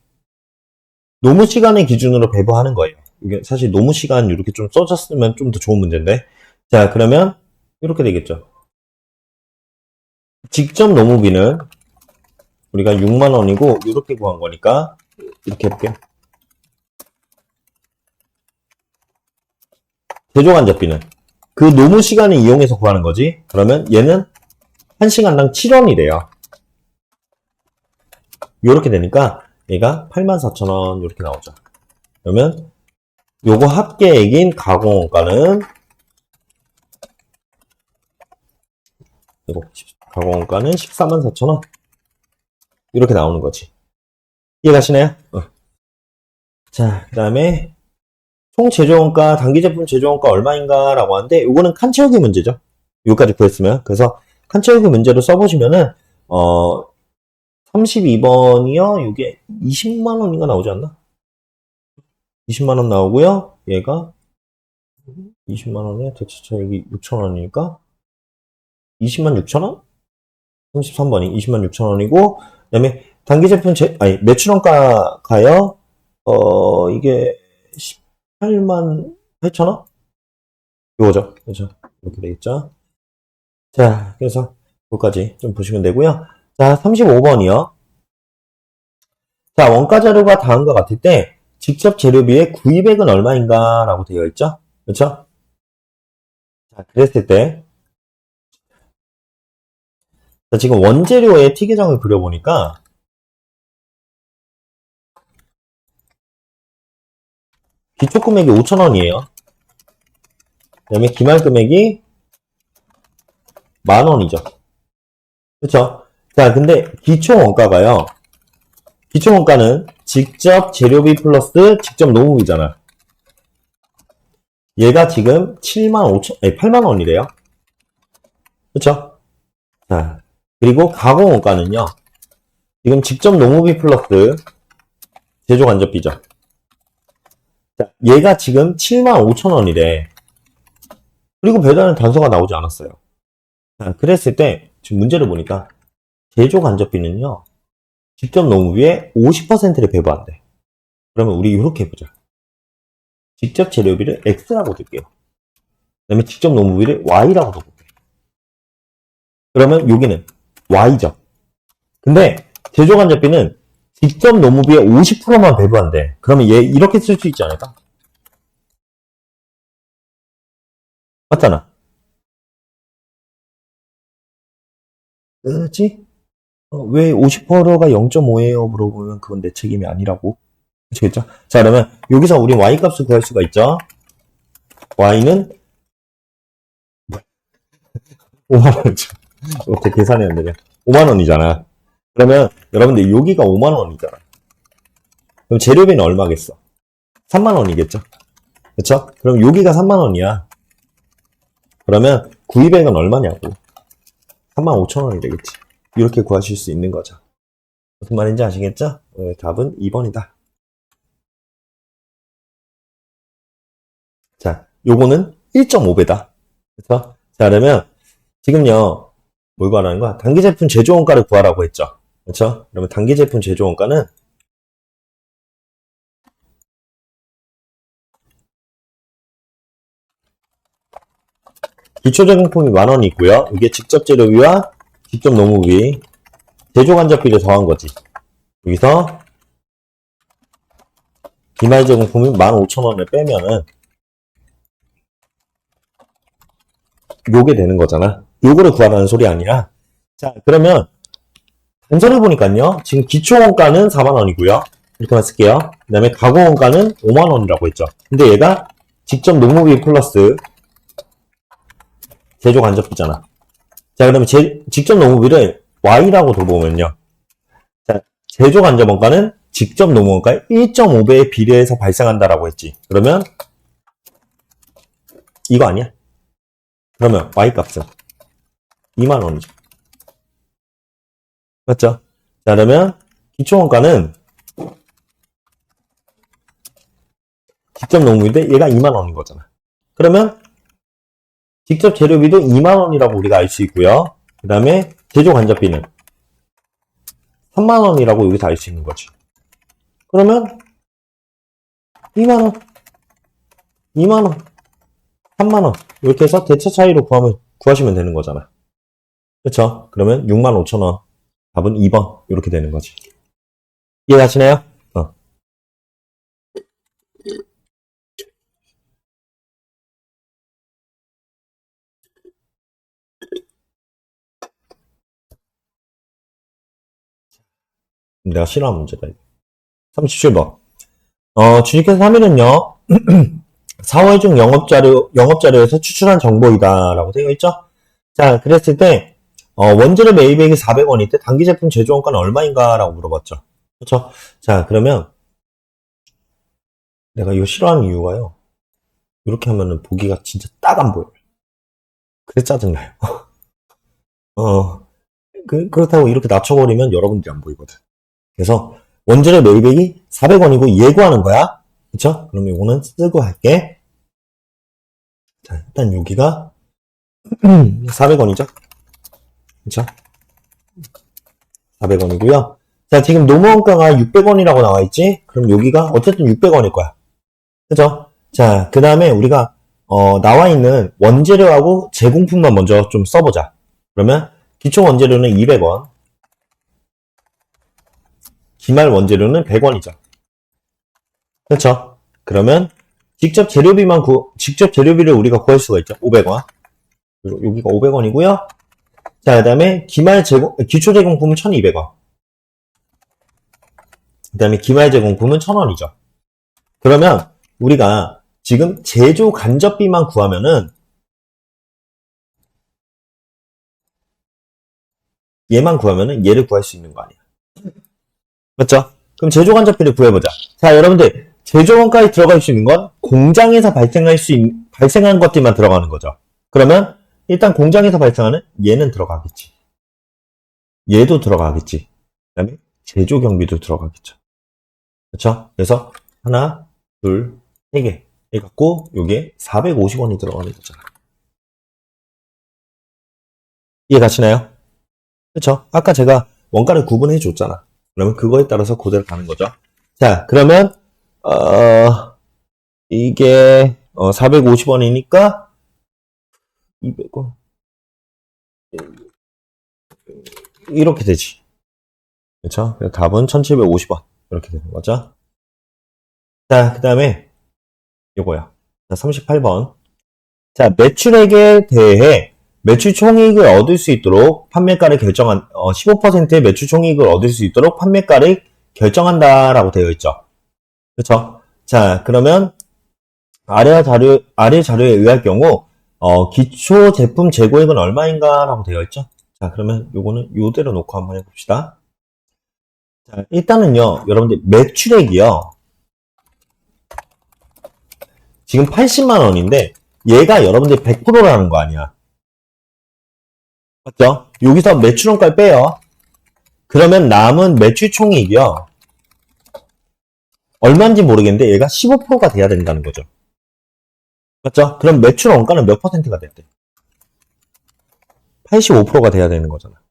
노무 시간의 기준으로 배부하는 거예요. 이게 사실 노무 시간 이렇게 좀 써졌으면 좀 더 좋은 문제인데. 자, 그러면 이렇게 되겠죠. 직접 노무비는 우리가 6만 원이고 이렇게 구한 거니까 이렇게 해볼게요. 제조간접비는 그 노무 시간을 이용해서 구하는 거지. 그러면 얘는 1시간당 7원이래요. 요렇게 되니까 얘가 84,000원 이렇게 나오죠. 그러면 요거 합계액인 가공원가는 가공원가는 144,000원 이렇게 나오는 거지. 이해가시나요? 자, 그 다음에 총 제조원가, 단기 제품 제조원가 얼마인가 라고 하는데 요거는 칸 채우기 문제죠. 여기까지 구했으면. 그래서 칸 채우기 문제로 써보시면은 32번이요. 이게 20만원인가 나오지 않나? 20만원 나오고요. 얘가 20만원에 대체 차익이 6천원이니까 20만 6천원? 33번이 20만 6천원이고 그 다음에 단기 제품 매출원가가요. 이게 18만 8천원? 요거죠. 그죠? 이렇게 되겠죠. 자, 그래서 그것까지 좀 보시면 되고요. 자, 35번이요. 자, 원가 자료가 다음과 같을 때 직접 재료비의 구입액은 얼마인가 라고 되어 있죠. 그렇죠? 자, 그랬을 때 자, 지금 원재료의 T계정을 그려보니까 기초 금액이 5,000원이에요. 그 다음에 기말 금액이 10,000원이죠. 그렇죠? 자, 근데 기초 원가가요. 기초 원가는 직접 재료비 플러스 직접 노무비잖아. 얘가 지금 8만 원이래요. 그렇죠? 자, 그리고 가공 원가는요. 지금 직접 노무비 플러스 제조 간접비죠. 자, 얘가 지금 75,000원이래. 그리고 배달은 단서가 나오지 않았어요. 자, 그랬을 때 지금 문제를 보니까 제조 간접비는요. 직접 노무비의 50%를 배부한대. 그러면 우리 이렇게 해보자. 직접 재료비를 X라고 둘게요. 그 다음에 직접 노무비를 Y라고 둬볼게. 그러면 여기는 Y죠. 근데 제조 간접비는 직접 노무비의 50%만 배부한대. 그러면 얘 이렇게 쓸 수 있지 않을까? 맞잖아. 그렇지? 왜 50%가 0.5예요? 물어보면 그건 내 책임이 아니라고. 아시겠죠? 자, 그러면 여기서 우리 Y 값을 구할 수가 있죠. Y는 5만원이죠. 어떻게 계산이 안 되냐. 5만원이잖아. 그러면 여러분들 여기가 5만원이잖아. 그럼 재료비는 얼마겠어? 3만원이겠죠? 그쵸? 그럼 여기가 3만원이야. 그러면 구입액은 얼마냐고. 35,000원이 되겠지. 이렇게 구하실 수 있는 거죠. 무슨 말인지 아시겠죠? 답은 2번이다. 자, 요거는 1.5배다. 그쵸? 자, 그러면 지금요, 뭘 구하라는 거야? 단기 제품 제조원가를 구하라고 했죠. 그쵸? 그러면 단기 제품 제조원가는 기초제공품이 10,000원이 있고요. 이게 직접 재료비와 직접 노무비, 제조간접비를 더한 거지. 여기서 기말 제공품이 15,000원을 빼면은 요게 되는 거잖아. 요거를 구하라는 소리 아니라. 자, 그러면 단서를 보니까요. 지금 기초원가는 4만원이고요. 이렇게만 쓸게요. 그 다음에 가공원가는 5만원이라고 했죠. 근데 얘가 직접 노무비 플러스 제조 간접비잖아. 자, 그러면 직접 노무비를 Y라고 둬보면요. 자, 제조 간접원가는 직접 노무원가의 1.5배에 비례해서 발생한다라고 했지. 그러면 이거 아니야? 그러면 Y값은 2만원이죠. 맞죠? 자, 그러면 기초원가는 직접 노무비인데 얘가 2만원인 거잖아. 그러면 직접 재료비도 2만원이라고 우리가 알 수 있고요. 그 다음에 제조 간접비는 3만원이라고 여기서 알 수 있는 거지. 그러면 2만원, 2만원, 3만원 이렇게 해서 대차 차이로 구하시면 되는 거잖아. 그쵸? 그러면 65,000원. 답은 2번 이렇게 되는 거지. 이해하시나요? 내가 싫어하는 문제다. 37번. 주식회사 3일은요, 4월 중 영업자료에서 추출한 정보이다라고 되어 있죠? 자, 그랬을 때, 원재료 매입액이 400원일 때 단기 제품 제조원가는 얼마인가? 라고 물어봤죠. 그렇죠? 자, 그러면 내가 이거 싫어하는 이유가요. 이렇게 하면은 보기가 진짜 딱 안 보여요. 그래 짜증나요. 그렇다고 이렇게 낮춰버리면 여러분들이 안 보이거든. 그래서 원재료 매입액이 400원이고 예고하는 거야. 그쵸? 그럼 이거는 쓰고 할게. 자, 일단 여기가 400원이죠? 그쵸? 400원이고요. 자, 지금 노무원가가 600원이라고 나와있지? 그럼 여기가 어쨌든 600원일 거야. 그죠? 자, 그 다음에 우리가 나와있는 원재료하고 제공품만 먼저 좀 써보자. 그러면 기초 원재료는 200원, 기말 원재료는 100원이죠. 그렇죠? 그러면 직접 재료비를 우리가 구할 수가 있죠. 500원. 여기가 500원이고요. 자, 그 다음에 기초 제공품은 1200원. 그 다음에 기말 제공품은 1000원이죠. 그러면 우리가 지금 제조 간접비만 구하면은 얘만 구하면은 얘를 구할 수 있는 거 아니야. 맞죠? 그럼 제조 간접비를 구해보자. 자, 여러분들 제조 원가에 들어갈 수 있는 건 공장에서 발생한 것들만 들어가는 거죠. 그러면 일단 공장에서 발생하는 얘는 들어가겠지. 얘도 들어가겠지. 그 다음에 제조 경비도 들어가겠죠. 그렇죠? 그래서 하나, 둘, 세 개 해갖고 요게 450원이 들어가는 거잖아. 이해 가시나요? 그렇죠? 아까 제가 원가를 구분해 줬잖아. 그러면 그거에 따라서 그대로 가는 거죠. 자, 그러면 이게 450원이니까 200원 이렇게 되지. 그렇죠? 답은 1750원 이렇게 되는 거죠. 자, 그 다음에 요거야. 자, 38번. 자, 매출액에 대해 매출 총이익을 얻을 수 있도록 판매가를 15%의 매출 총이익을 얻을 수 있도록 판매가를 결정한다라고 되어 있죠. 그렇죠? 자, 그러면 아래 자료에 의할 경우 기초 제품 재고액은 얼마인가라고 되어 있죠. 자, 그러면 요거는 요대로 놓고 한번 해봅시다. 자, 일단은요, 여러분들 매출액이요. 지금 80만 원인데 얘가 여러분들 100%라는 거 아니야. 맞죠? 여기서 매출원가를 빼요. 그러면 남은 매출 총이익이요. 얼마인지 모르겠는데 얘가 15%가 돼야 된다는 거죠. 맞죠? 그럼 매출 원가는 몇 퍼센트가 됐대? 85%가 돼야 되는 거잖아.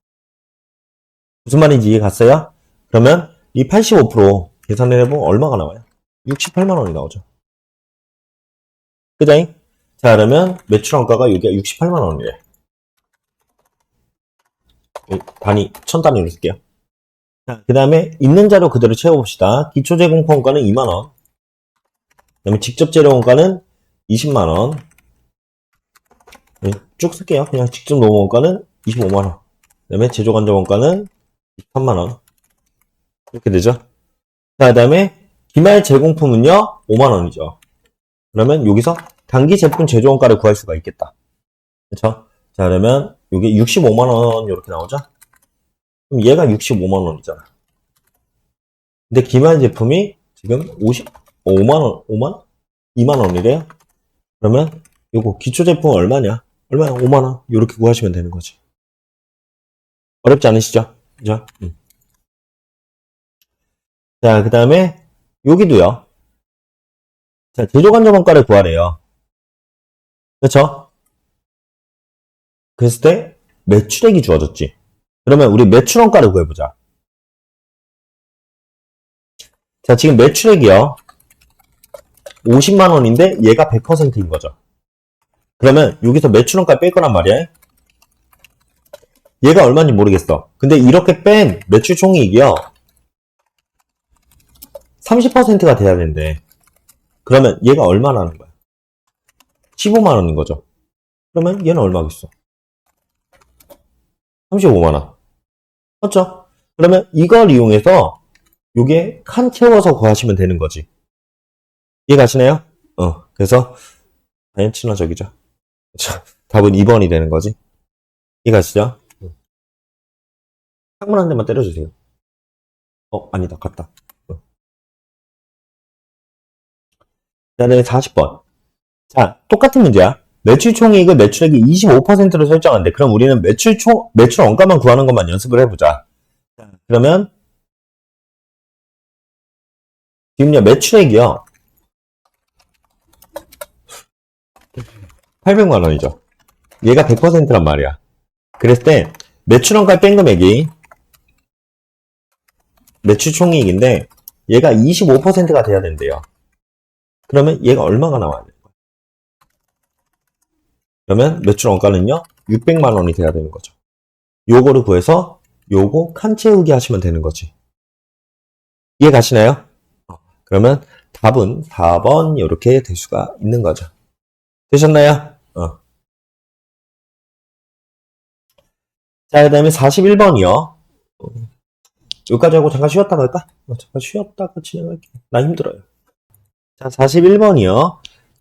무슨 말인지 이해 갔어요? 그러면 이 85% 계산을 해보면 얼마가 나와요? 68만 원이 나오죠. 그자잉? 자, 그러면 매출 원가가 여기가 68만 원이래. 천 단위로 쓸게요. 자, 그 다음에 있는 자료 그대로 채워봅시다. 기초 제공품 원가는 2만 원. 그 다음에 직접 재료 원가는 20만 원. 쭉 쓸게요. 그냥 직접 노무 원가는 25만 원. 그 다음에 제조 간접 원가는 23만 원. 이렇게 되죠. 자, 그 다음에 기말 제공품은요 5만 원이죠. 그러면 여기서 단기 제품 제조 원가를 구할 수가 있겠다. 그렇죠? 자, 그러면 이게 65만 원 이렇게 나오죠. 그럼 얘가 65만 원이잖아. 근데 기말 제품이 지금 5만 원, 2만 원이래요. 그러면 요거 기초 제품 얼마냐? 얼마야? 5만 원. 이렇게 구하시면 되는 거지. 어렵지 않으시죠? 그죠? 자, 그 다음에 여기도요. 자, 제조 간접 원가를 구하래요. 그렇죠? 그랬을 때 매출액이 주어졌지. 그러면 우리 매출 원가를 구해보자. 자, 지금 매출액이요. 50만 원인데 얘가 100%인 거죠. 그러면 여기서 매출 원가 뺄 거란 말이야. 얘가 얼마인지 모르겠어. 근데 이렇게 뺀 매출 총이익이요. 30%가 돼야 되는데. 그러면 얘가 얼마나는 거야? 15만 원인 거죠. 그러면 얘는 얼마겠어? 35만 원. 맞죠? 그러면 이걸 이용해서 요게 칸 채워서 구하시면 되는 거지. 이해가시나요? 그래서 당연 친화적이죠. 자, 답은 2번이 되는 거지. 이해가시죠? 창문 한 대만 때려주세요. 아니다. 갔다. 자, 네, 40번. 자, 똑같은 문제야. 매출 총이익을 매출액이 25%로 설정한대. 그럼 우리는 매출 원가만 구하는 것만 연습을 해보자. 자, 그러면 지금요, 매출액이요. 800만 원이죠. 얘가 100%란 말이야. 그랬을 때 매출 원가 뺀 금액이 매출 총이익인데 얘가 25%가 돼야 된대요. 그러면 얘가 얼마가 나와야 돼요? 그러면 매출 원가는요 600만 원이 돼야 되는 거죠. 요거를 구해서 요거 칸 채우기 하시면 되는 거지. 이해 가시나요? 그러면 답은 4번 이렇게 될 수가 있는 거죠. 되셨나요? 자, 그 다음에 41번이요. 여기까지 하고 잠깐 쉬었다 갈까? 잠깐 쉬었다가 진행할게요. 나 힘들어요. 자, 41번이요.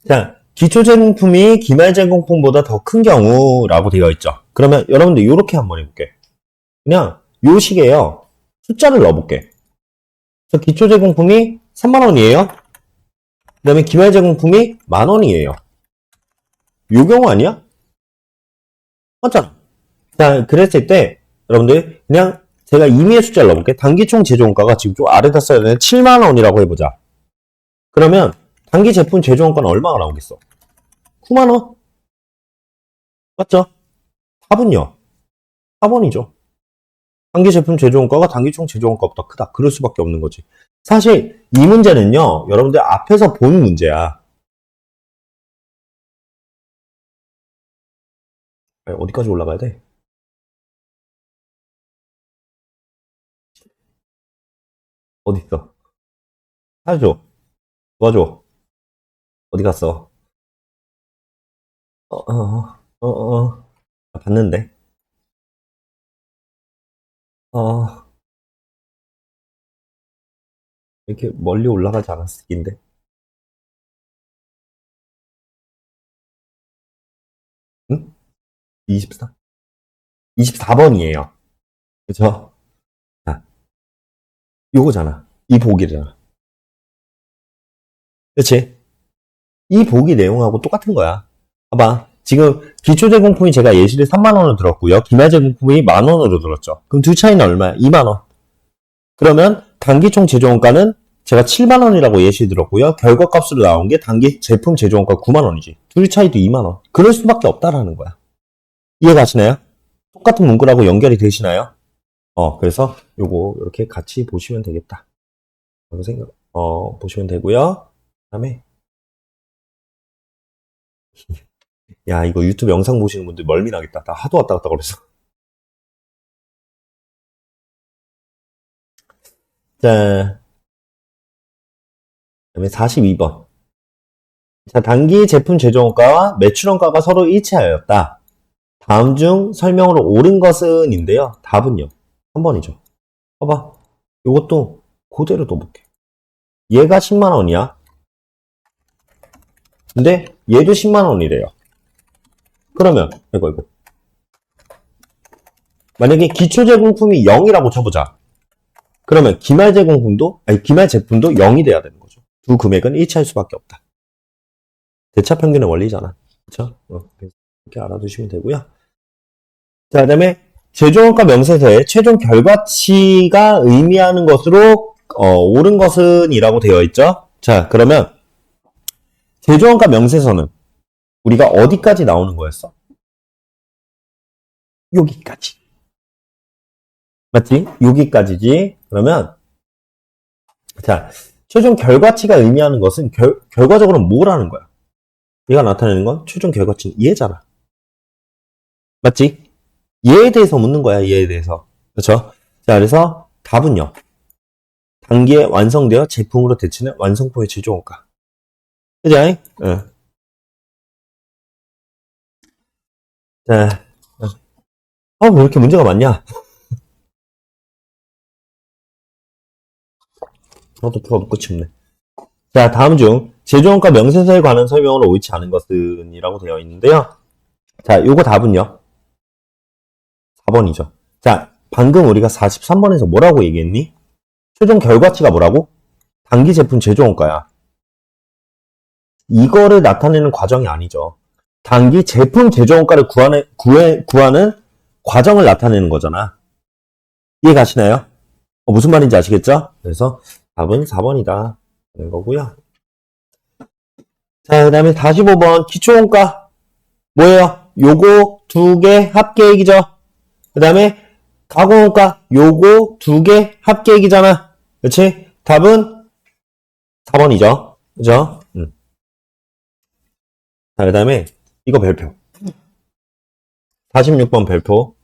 자, 기초제공품이 기말제공품보다 더 큰 경우라고 되어 있죠. 그러면 여러분들 이렇게 한번 해볼게. 그냥 요 식에요. 숫자를 넣어볼게. 그래서 기초제공품이 3만원이에요. 그 다음에 기말제공품이 만원이에요. 요 경우 아니야? 맞잖아. 자, 그랬을 때 여러분들 그냥 제가 임의의 숫자를 넣어볼게. 단기총 제조원가가 지금 좀 아래다 써야 되는 7만원이라고 해보자. 그러면 단기 제품 제조원가는 얼마가 나오겠어? 9만원? 맞죠? 답은요? 4번이죠. 단기 제품 제조원가가 단기총 제조원가보다 크다. 그럴 수밖에 없는 거지. 사실 이 문제는요. 여러분들 앞에서 본 문제야. 어디까지 올라가야 돼? 어디 있어? 사줘. 도와줘. 어디 갔어? 어, 어, 어, 봤는데. 어, 이렇게 멀리 올라가지 않았을 텐데. 응? 24? 24번이에요. 그쵸? 자, 요거잖아. 이 보기잖아. 그치? 이 보기 내용하고 똑같은 거야. 봐봐. 지금 기초제공품이 제가 예시를 3만원으로 들었고요. 기말제공품이 만원으로 들었죠. 그럼 둘 차이는 얼마야? 2만원. 그러면 단기총 제조원가는 제가 7만원이라고 예시 들었고요. 결과값으로 나온 게 단기 제품 제조원가 9만원이지. 둘 차이도 2만원. 그럴 수밖에 없다라는 거야. 이해가시나요? 똑같은 문구라고 연결이 되시나요? 그래서 요거 이렇게 같이 보시면 되겠다. 보시면 되고요. 그다음에 야, 이거 유튜브 영상 보시는 분들 멀미나겠다. 나 하도 왔다 갔다 그래서. 자, 그다음에 42번. 자, 단기 제품 제조원가와 매출원가가 서로 일치하였다. 다음 중 설명으로 옳은 것은 인데요. 답은요. 3번이죠. 봐봐. 이것도 그대로 둬볼게. 얘가 10만 원이야. 근데 얘도 10만 원이래요. 그러면 이거 만약에 기초 제공품이 0이라고 쳐보자. 그러면 기말 제품도 0이 돼야 되는 거죠. 두 금액은 일치할 수밖에 없다. 대차 평균의 원리잖아. 그렇죠? 이렇게 알아두시면 되고요. 자, 그다음에 제조원가 명세서에 최종 결과치가 의미하는 것으로 옳은 것은 이라고 되어 있죠. 자, 그러면 제조원가 명세서는 우리가 어디까지 나오는 거였어? 여기까지. 맞지? 여기까지지. 그러면 자, 최종 결과치가 의미하는 것은 결과적으로 뭐라는 거야? 얘가 나타내는 건 최종 결과치는 얘잖아. 맞지? 얘에 대해서 묻는 거야, 얘에 대해서. 그렇죠? 자, 그래서 답은요. 단기에 완성되어 제품으로 대체는 완성품의 제조원가. 그죠? 응. 자, 왜 이렇게 문제가 많냐? 풀어도 끝이 없네. 자, 다음 중 제조원가 명세서에 관한 설명으로 옳지 않은 것은 이라고 되어 있는데요. 자, 요거 답은요. 4번이죠. 자, 방금 우리가 43번에서 뭐라고 얘기했니? 최종 결과치가 뭐라고? 단기 제품 제조원가야. 이거를 나타내는 과정이 아니죠. 단기 제품 제조원가를 구하는 과정을 나타내는 거잖아. 이해 가시나요? 무슨 말인지 아시겠죠? 그래서 답은 4번이다. 라는 거고요. 자, 그 다음에 45번 기초원가 뭐예요? 요거 두 개 합계액이죠. 그 다음에 가공원가 요거 두 개 합계액이잖아. 그렇지? 답은 4번이죠. 그죠? 자, 그 다음에 이거 별표. 46번 별표.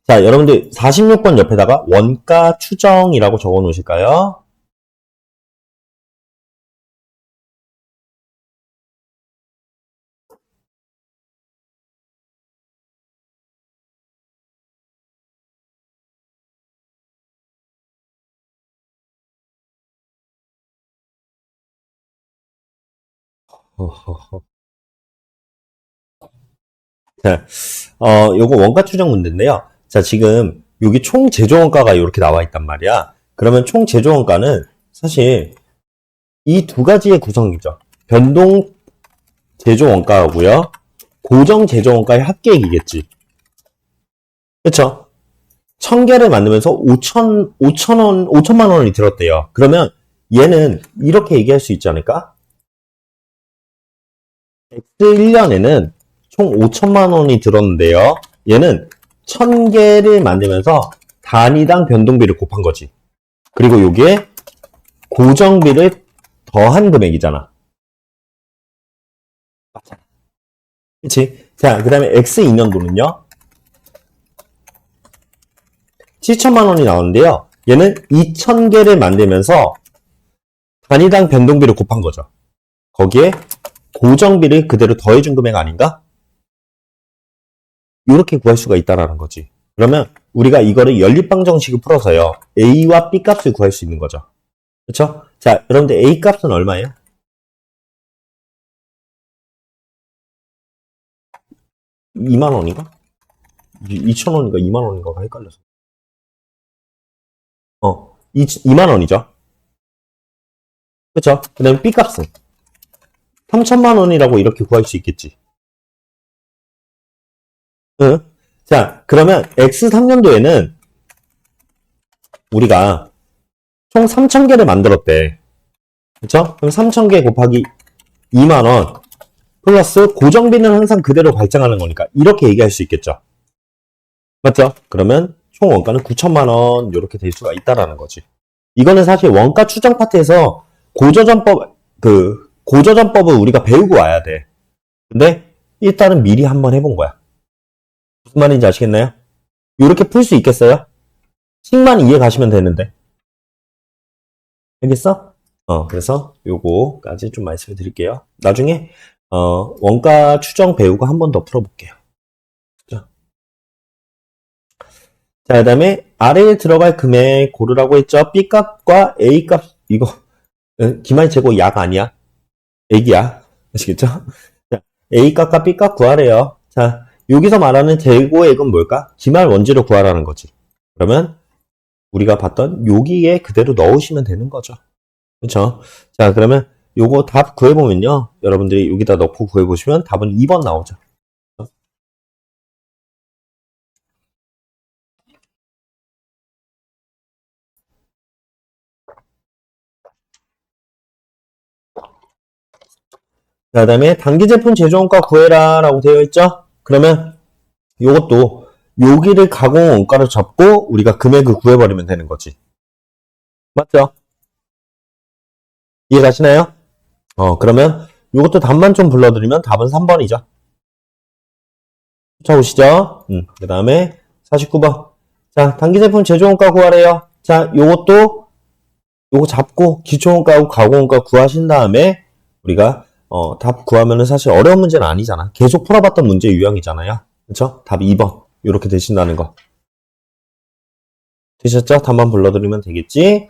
자, 여러분들 46번 옆에다가 원가 추정이라고 적어 놓으실까요? 자, 요거 원가 추정 문제인데요. 자, 지금 여기 총 제조 원가가 이렇게 나와 있단 말이야. 그러면 총 제조 원가는 사실 이 두 가지의 구성이죠. 변동 제조 원가하고요. 고정 제조 원가의 합계액이겠지. 그쵸? 1000개를 만들면서 5천만 원이 들었대요. 그러면 얘는 이렇게 얘기할 수 있지 않을까? X1년에는 총 5천만 원이 들었는데요. 얘는 1000개를 만들면서 단위당 변동비를 곱한 거지. 그리고 여기에 고정비를 더한 금액이잖아. 맞잖아. 그치? 자, 그 다음에 X2년도는요. 7천만 원이 나오는데요. 얘는 2000개를 만들면서 단위당 변동비를 곱한 거죠. 거기에 고정비를 그대로 더해준 금액 아닌가? 이렇게 구할 수가 있다라는 거지. 그러면 우리가 이거를 연립방 정식을 풀어서요. A와 B 값을 구할 수 있는 거죠. 그렇죠? 자, 여러분들 A 값은 얼마예요? 2만 원인가? 2천 원인가 2만 원인가가 헷갈려서. 2만 원이죠. 그렇죠? 그 다음에 B 값은 3천만 원이라고 이렇게 구할 수 있겠지. 응? 자, 그러면 X3년도에는 우리가 총 3,000개를 만들었대. 그쵸? 그럼 3,000개 곱하기 2만원 플러스 고정비는 항상 그대로 발생하는 거니까 이렇게 얘기할 수 있겠죠. 맞죠? 그러면 총 원가는 9천만원 이렇게 될 수가 있다라는 거지. 이거는 사실 원가 추정 파트에서 고조전법을 우리가 배우고 와야 돼. 근데 일단은 미리 한번 해본 거야. 무슨 말인지 아시겠나요? 이렇게 풀 수 있겠어요? 식만 이해 가시면 되는데. 알겠어? 그래서 요거까지 좀 말씀을 드릴게요. 나중에 원가 추정 배우고 한 번 더 풀어볼게요. 자, 그 다음에 아래에 들어갈 금액 고르라고 했죠. B값과 A값, 이거 기말 재고 약 아니야. 액이야. 아시겠죠? 자, A값과 B값 구하래요. 자, 여기서 말하는 재고액은 뭘까? 기말 원지를 구하라는 거지. 그러면 우리가 봤던 여기에 그대로 넣으시면 되는 거죠. 그렇죠? 자, 그러면 요거 답 구해보면요. 여러분들이 여기다 넣고 구해보시면 답은 2번 나오죠. 자, 그 다음에 단기 제품 제조원가 구해라 라고 되어 있죠? 그러면 요것도 여기를 가공 원가로 잡고 우리가 금액을 구해버리면 되는 거지. 맞죠? 이해 가시나요? 그러면 요것도 답만 좀 불러드리면 답은 3번이죠. 쫓아오시죠? 그 다음에 49번. 자, 단기 제품 제조원가 구하래요. 자, 요것도 요거 잡고 기초원가하고 가공원가 구하신 다음에 우리가 답 구하면은 사실 어려운 문제는 아니잖아. 계속 풀어봤던 문제 유형이잖아요. 그쵸? 답 2번. 이렇게 되신다는 거. 되셨죠? 한번 불러드리면 되겠지?